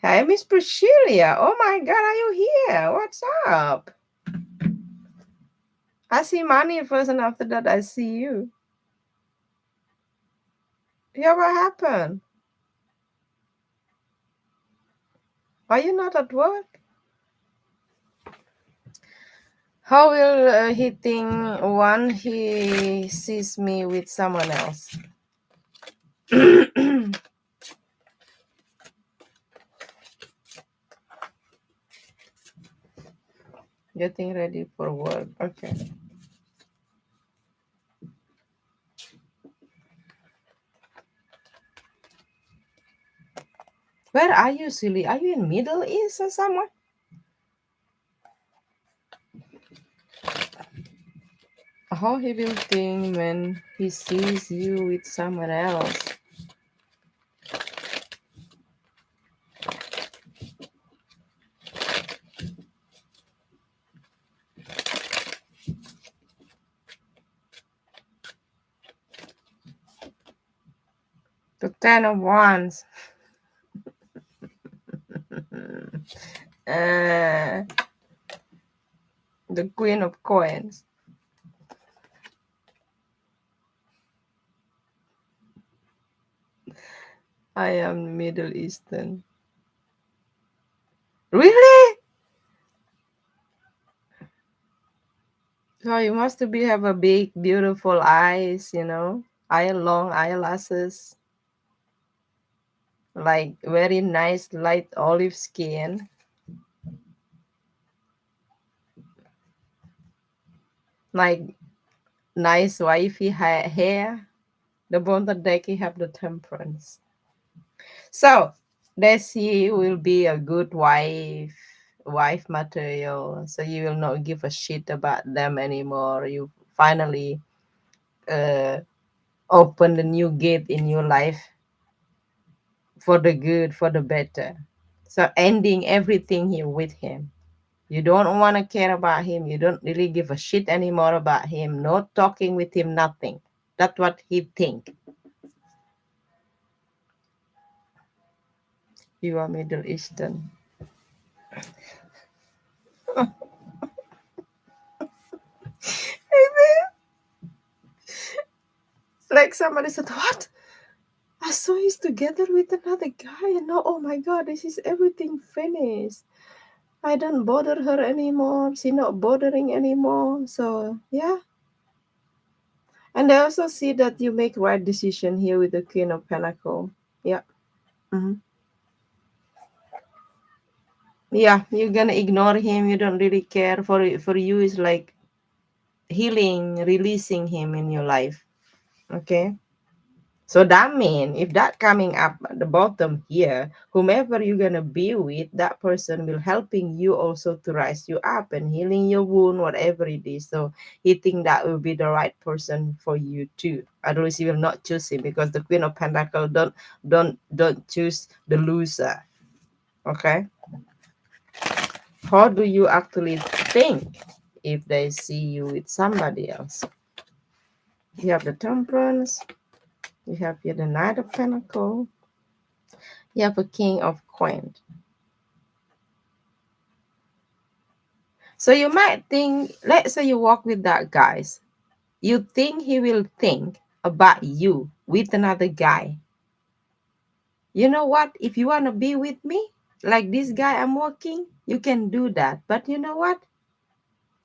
[SPEAKER 1] Hi, Miss Priscilla. Oh my God, are you here? What's up? I see money first, and after that, I see you. Yeah, what happened? Are you not at work? How will he think when he sees me with someone else? Getting ready for work. Okay. Where are you, silly? Are you in Middle East or somewhere? How he will think when he sees you with someone else? The Ten of Wands. uh, the Queen of Coins. I am Middle Eastern. Really? So you must be have a big, beautiful eyes, eye long eyelashes, like very nice light olive skin, like nice wifey hair. The bone that deck you have the temperance. So Desi will be a good wife material. So you will not give a shit about them anymore. You finally uh, open the new gate in your life for the good, for the better. So ending everything here with him. You don't want to care about him. You don't really give a shit anymore about him. Not talking with him, nothing. That's what he think. You are Middle Eastern. Like somebody said, what? I saw he's together with another guy, and now, oh my God, this is everything finished. I don't bother her anymore. She's not bothering anymore. So yeah. And I also see that you make right decision here with the Queen of Pentacle. Yeah. Hmm. Yeah, you're gonna ignore him. You don't really care. For you, it's like healing, releasing him in your life. Okay. So that means if that coming up at the bottom here, whomever you're gonna be with, that person will helping you also to rise you up and healing your wound, whatever it is. So he think that will be the right person for you too. Otherwise, you will not choose him because the Queen of Pentacles don't choose the loser. Okay. How do you actually think if they see you with somebody else? You have the Temperance. You have here the Knight of Pentacles. You have a King of Coins. So you might think, let's say you walk with that guys, you think he will think about you with another guy. You know what? If you want to be with me, like this guy I'm walking, you can do that. But you know what?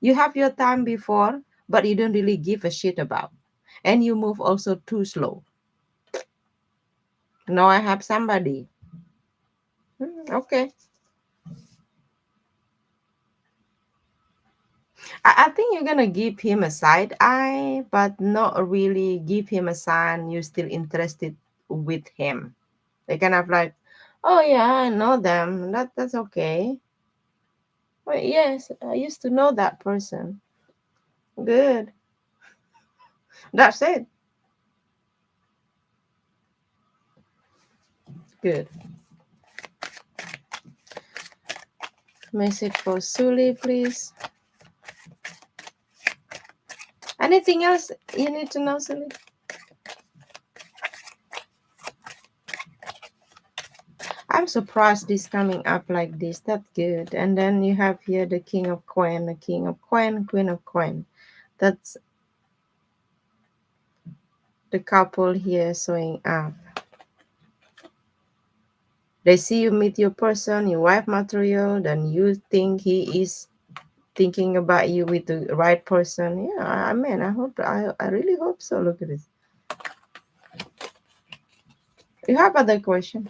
[SPEAKER 1] You have your time before, but you don't really give a shit about. And you move also too slow. No, I have somebody. Okay. I think you're gonna give him a side eye, but not really give him a sign you're still interested with him. They kind of like, oh yeah, I know them. That's okay. Well, yes, I used to know that person. Good. That's it. Good. Message for Suli, please. Anything else you need to know, Suli? I'm surprised this coming up like this. That's good. And then you have here the King of Coin, the King of Coin, Queen of Coin. That's the couple here showing up. They see you meet your person, your wife material, then you think he is thinking about you with the right person. Yeah, I mean, I really hope so. Look at this. You have other question?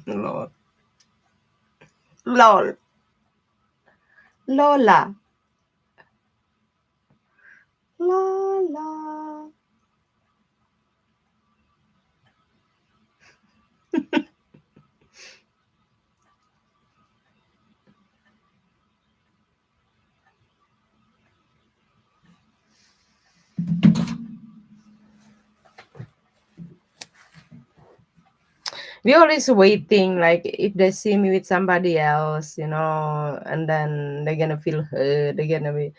[SPEAKER 1] Lol. Lol. Lola. Lola. We always waiting, like if they see me with somebody else, and then they're gonna feel hurt. They're gonna be,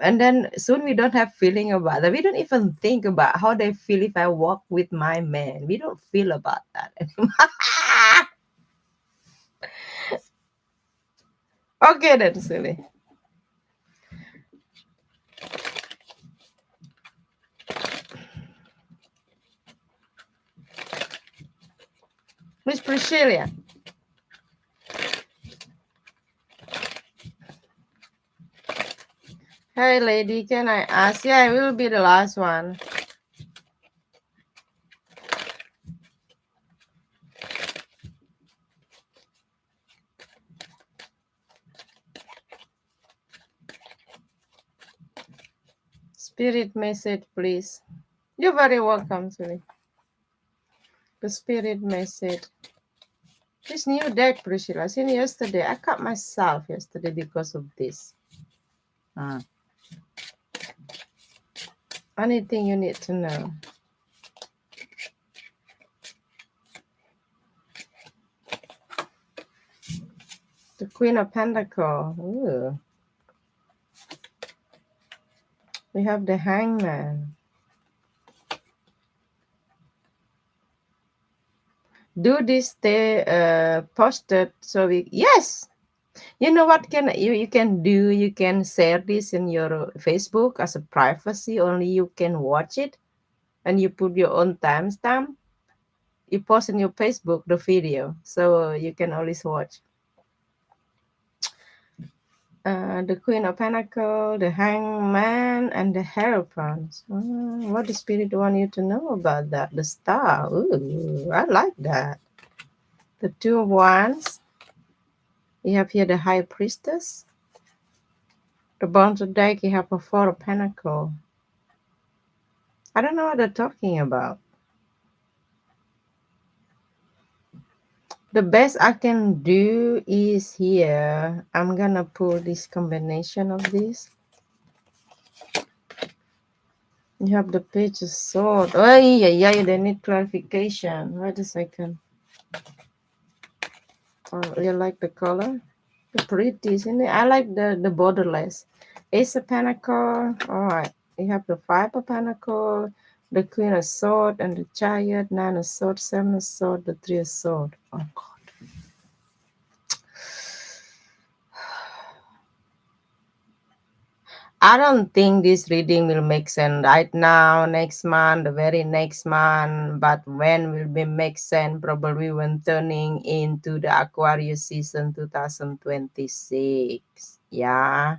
[SPEAKER 1] and then soon we don't have feeling about that. We don't even think about how they feel if I walk with my man. We don't feel about that anymore. Okay, then, silly. Miss Priscilla. Hey, lady, can I ask? Yeah, I will be the last one. Spirit message, please. You're very welcome, silly. The spirit message. This new deck, Priscilla. Seen yesterday. I cut myself yesterday because of this. Anything you need to know. The Queen of Pentacle. Ooh. We have the Hangman. Do this stay posted so we yes. You know what can you can do? You can share this in your Facebook as a privacy. Only you can watch it, and you put your own timestamp. You post in your Facebook the video, so you can always watch. The Queen of Pentacle, the Hangman, and the Hierophant. What the Spirit want you to know about that? The Star. Ooh, I like that. The Two of Wands. You have here the High Priestess. The bottom deck, you have a Four of Pentacle. I don't know what they're talking about. The best I can do is here. I'm gonna pull this combination of this. You have the Page of Sword. Oh, yeah, they need clarification. Wait a second. Oh, you like the color? The pretty, isn't it? I like the borderless. Ace of Pentacle. All right. You have the Five of Pentacle, the Queen of Sword, and the Chariot, Nine of Sword, Seven of Sword, the Three of Sword. Oh, God. I don't think this reading will make sense right now, next month, the very next month, but when will be make sense? Probably when turning into the Aquarius season 2026. Yeah.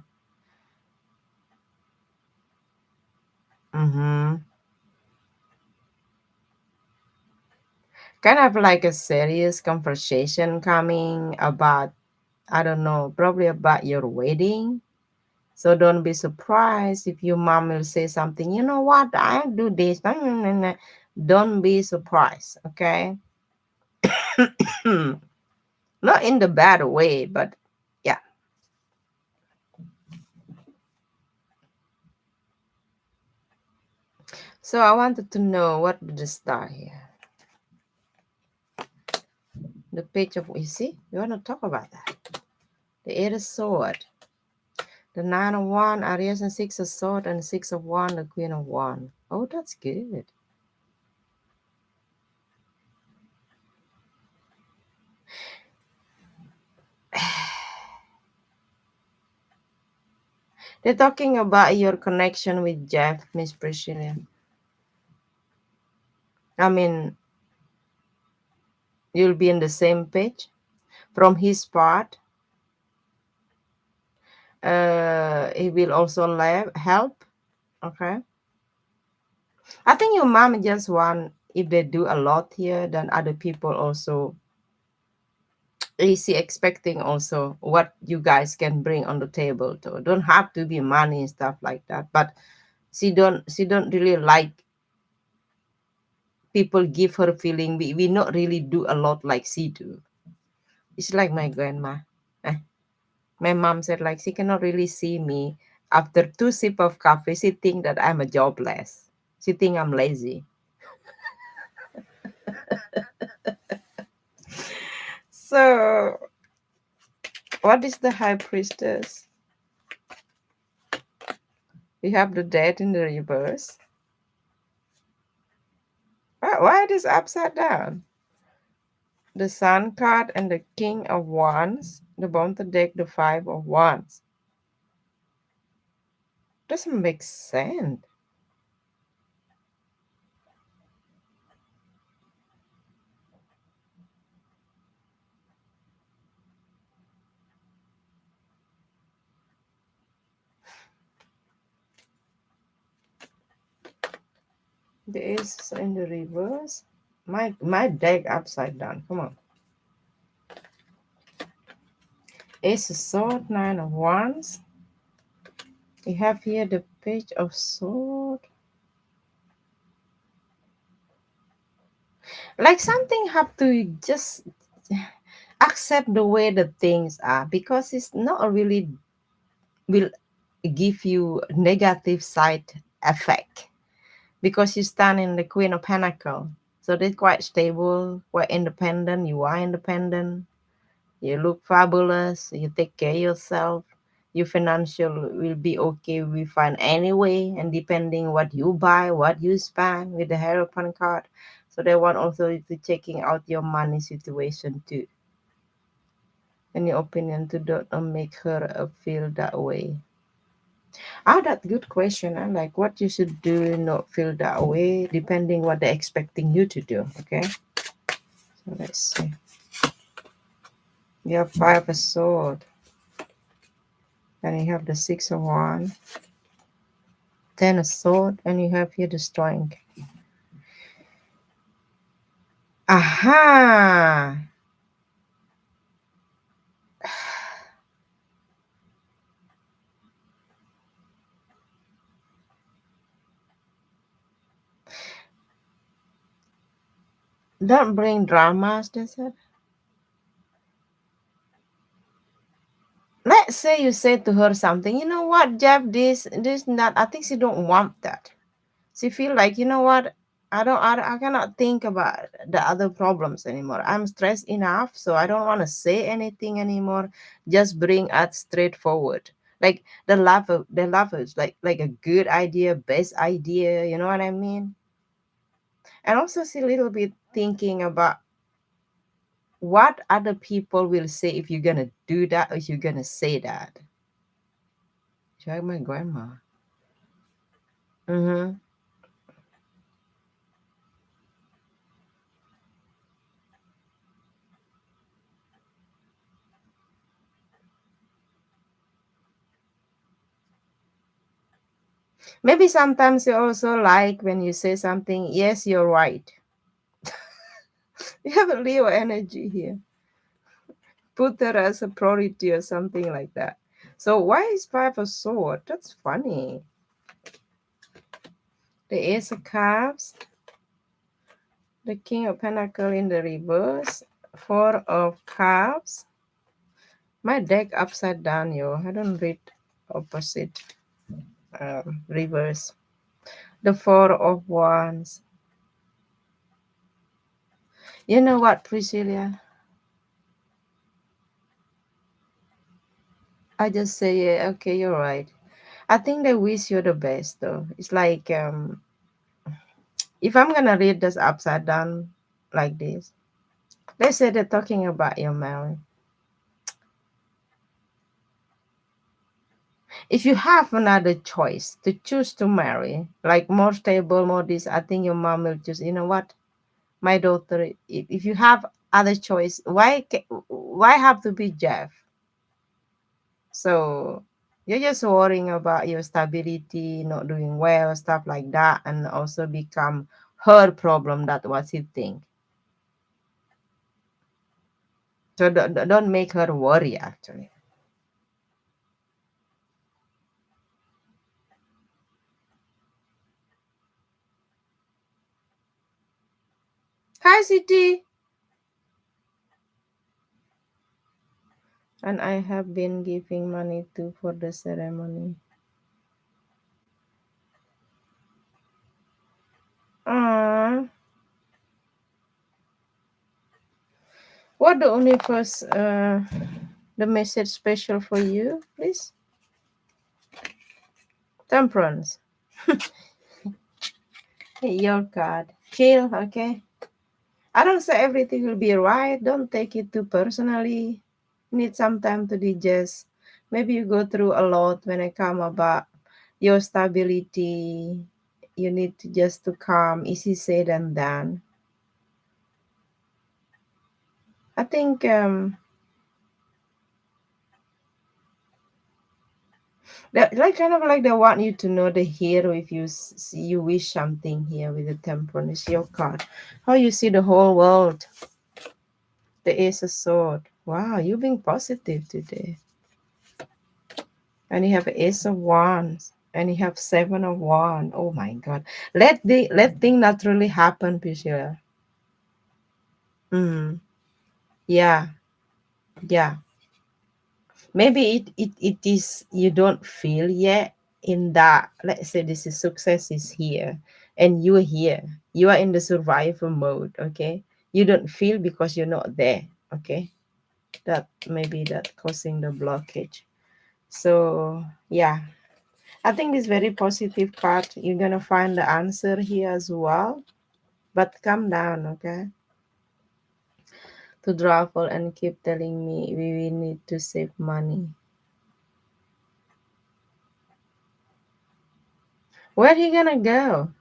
[SPEAKER 1] Mm-hmm. Kind of like a serious conversation coming about, I don't know, probably about your wedding. So don't be surprised if your mom will say something, you know what, I do this. Don't be surprised, okay? Not in the bad way, but yeah. So I wanted to know what did the star here? The page of, you see, you want to talk about that. The eight of sword, the nine of one, Aries and six of sword, and six of one, the queen of one. Oh, that's good. They're talking about your connection with Jeff, Miss Priscilla. I mean, you'll be in the same page. From his part, he will also help. Okay. I think your mom just want, if they do a lot here, then other people also is she expecting also what you guys can bring on the table too. Don't have to be money and stuff like that. But she don't really like people give her feeling we not really do a lot like she do. It's like my grandma. Eh, my mom said like she cannot really see me after two sip of coffee. She think that I'm a jobless. She think I'm lazy. So what is the high priestess? We have the dead in the reverse. Why it is upside down? The sun card and the king of wands. The bottom deck, the five of wands. Doesn't make sense. The ace in the reverse. My deck upside down. Come on. Ace of sword, nine of wands. We have here the page of sword. Like something have to just accept the way the things are because it's not really will give you negative side effect because you stand in the queen of pentacle, so they're quite stable, quite independent. You are independent, you look fabulous, you take care of yourself, your financial will be okay, we find anyway, and depending what you buy, what you spend with the hierophant card. So they want also to checking out your money situation too. Any opinion to not make her feel that way? Ah, that good question. I like what you should do, not feel that way, depending what they're expecting you to do. Okay, so let's see. You have five of sword, then you have the six of one, ten of sword, and you have here the strength. Aha! Don't bring dramas, they said. Let's say you say to her something, you know what, Jeff, this, and that. I think she don't want that. She feel like, you know what, I cannot think about the other problems anymore. I'm stressed enough, so I don't want to say anything anymore. Just bring us straightforward. Like the love is like a good idea, best idea, you know what I mean? And also see a little bit thinking about what other people will say if you're gonna do that or if you're gonna say that. like my grandma. Mm-hmm. Maybe sometimes you also like when you say something, yes, you're right. You have a Leo energy here. Put that as a priority or something like that. So why is five of sword? That's funny. The ace of cups, the king of pentacle in the reverse, four of cups. My deck upside down, yo. I don't read opposite, reverse. The four of wands. You know what, Priscilla? I just say, yeah, okay, you're right. I think they wish you the best, though. It's like, if I'm gonna read this upside down like this, let's say they're talking about your marriage. If you have another choice to choose to marry, like more stable, more this, I think your mom will choose. You know what, my daughter, if you have other choice, why have to be Jeff? So you're just worrying about your stability, not doing well, stuff like that, and also become her problem. That's what she think. So don't make her worry. Actually, hi, City. And I have been giving money too for the ceremony. Ah, what the universe? The message special for you, please. Temperance. Hey, your card. Chill, okay. I don't say everything will be right. Don't take it too personally. Need some time to digest. Maybe you go through a lot when it come about your stability. You need to just to calm. Easy said and done. I think that like kind of like they want you to know the hero if you you wish something here with the temperance your card. How you see the whole world. The ace of sword. Wow, you being positive today. And you have ace of wands. And you have seven of wands. Oh my god. Let thing naturally happen, Priscilla. Mm. Yeah, yeah. Maybe it is you don't feel yet in that, let's say this is success is here and you're here. You are in the survival mode, okay? You don't feel because you're not there, okay? That maybe that causing the blockage. So yeah, I think this very positive card. You're gonna find the answer here as well. But calm down, okay? To travel and keep telling me we need to save money. Where you gonna go?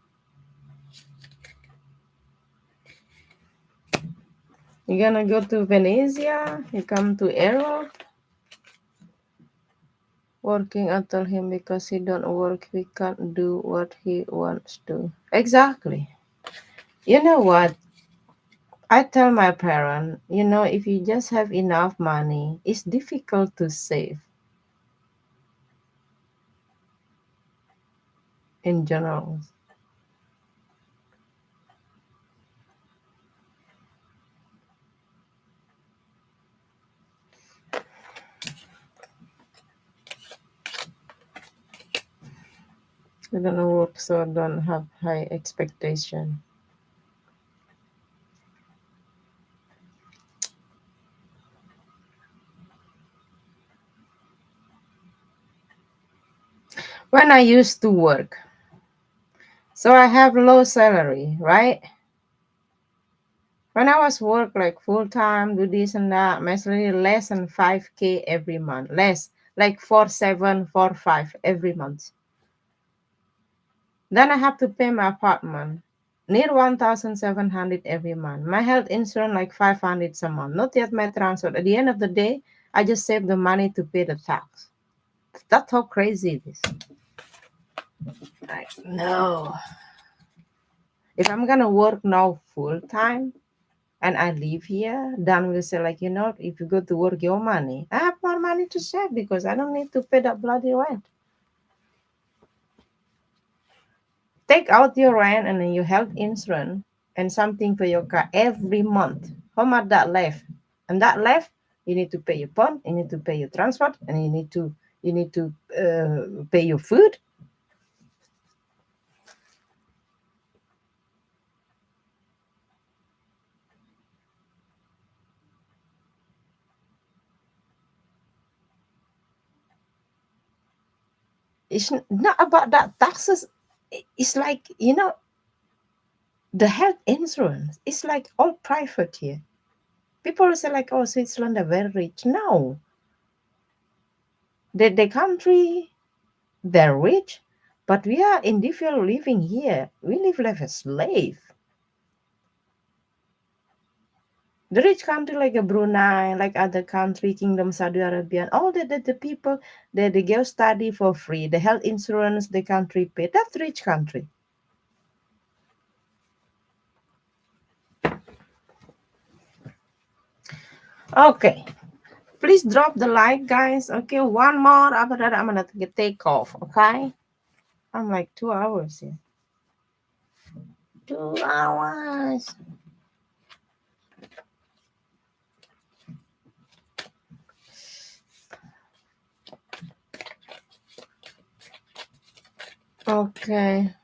[SPEAKER 1] You gonna go to Venezia? You come to Aero? Working until him because he don't work, he can't do what he wants to. Exactly. You know what? I tell my parent, if you just have enough money, it's difficult to save in general. You don't work, so don't have high expectation. When I used to work, so I have low salary, right? When I was work like full time, do this and that, my salary less than 5K every month. Less. like 4,745 every month. Then I have to pay my apartment, near 1,700 every month. My health insurance like 500 a month. Not yet my transport. At the end of the day, I just save the money to pay the tax. That's how crazy it is. Like, no. If I'm gonna work now full time and I live here, Dan will say, like, if you go to work your money, I have more money to save because I don't need to pay that bloody rent. Take out your rent and then your health insurance and something for your car every month. How much that left? And that left, you need to pay your bond, you need to pay your transport, and you need to pay your food. It's not about that taxes. It's like the health insurance. It's like all private here. People say like, oh, Switzerland are very rich. No, the country they're rich, but we are individual living here. We live like a slave. The rich country like a Brunei, like other country, Kingdom Saudi Arabia, all the people they go study for free. The health insurance the country pay. That's rich country. Okay. Please drop the like, guys. Okay, one more. After that, I'm gonna take off. Okay. I'm like 2 hours here. 2 hours. Okay.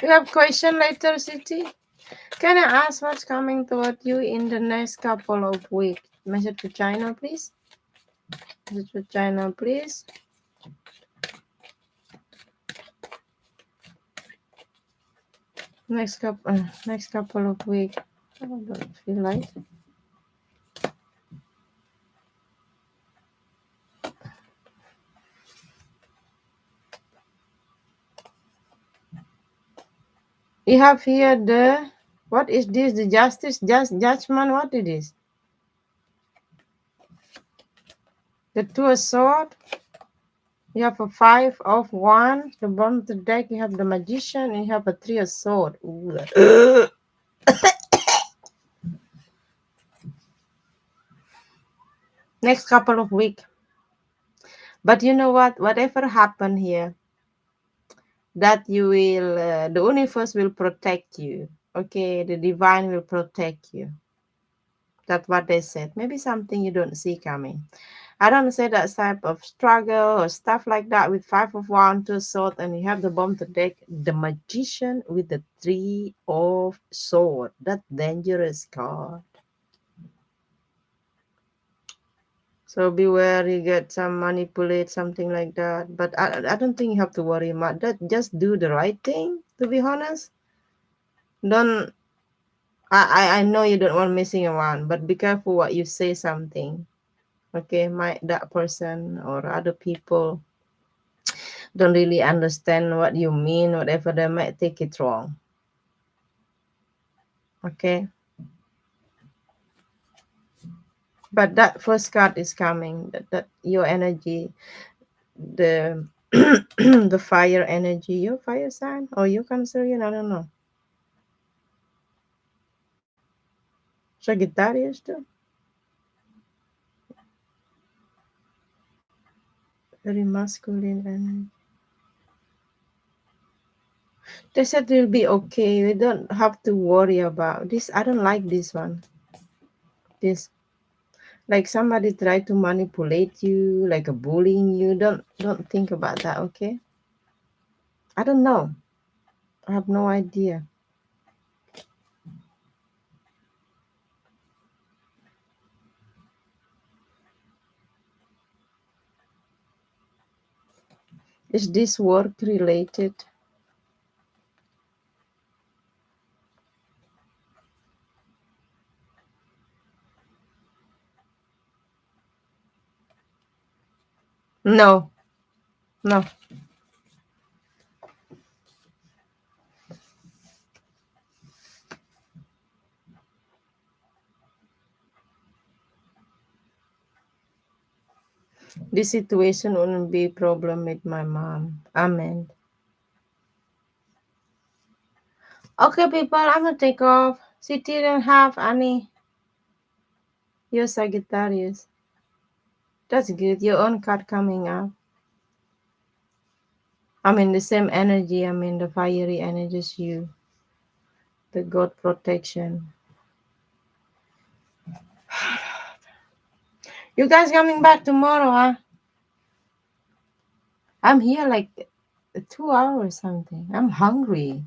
[SPEAKER 1] You have question later, City? Can I ask what's coming toward you in the next couple of weeks? Message to China, please. Message to China, please. Next couple of weeks. I don't feel like. You have here the what is this? The justice, judgment. What it is? The two of sword. You have a 5 of wands. The bottom of the deck. You have the magician. And you have a 3 of sword. Next couple of weeks. But you know what? Whatever happened here, that you will, the universe will protect you. Okay, the divine will protect you. That's what they said. Maybe something you don't see coming. I don't say that type of struggle or stuff like that with 5 of wands, 2 of sword, and you have the bomb to deck. The magician with the 3 of sword. That dangerous card. So beware you get some manipulate, something like that. But I don't think you have to worry much. That just do the right thing, to be honest. Don't I know you don't want missing around, but be careful what you say something. Okay, might that person or other people don't really understand what you mean, whatever they might take it wrong. Okay. But that first card is coming. That your energy, the the fire energy, your fire sign or you Cancerian, I don't know. Sagittarius too. Very masculine energy. They said we'll be okay. We don't have to worry about this. I don't like this one. This like somebody try to manipulate you, like a bullying you. Don't think about that, okay? I don't know. I have no idea. Is this work related? No, no. This situation wouldn't be a problem with my mom. Amen. Okay, people, I'm gonna take off. City didn't have any. You're Sagittarius. That's good. Your own card coming up. I mean, the same energy. I mean, the fiery energy is you. The God protection. You guys coming back tomorrow, huh? I'm here like 2 hours something. I'm hungry.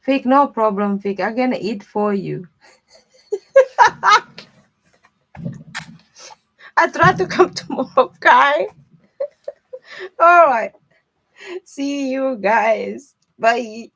[SPEAKER 1] Fake, no problem, Fake. I'm gonna eat for you. I try to come tomorrow, okay? All right. See you guys. Bye.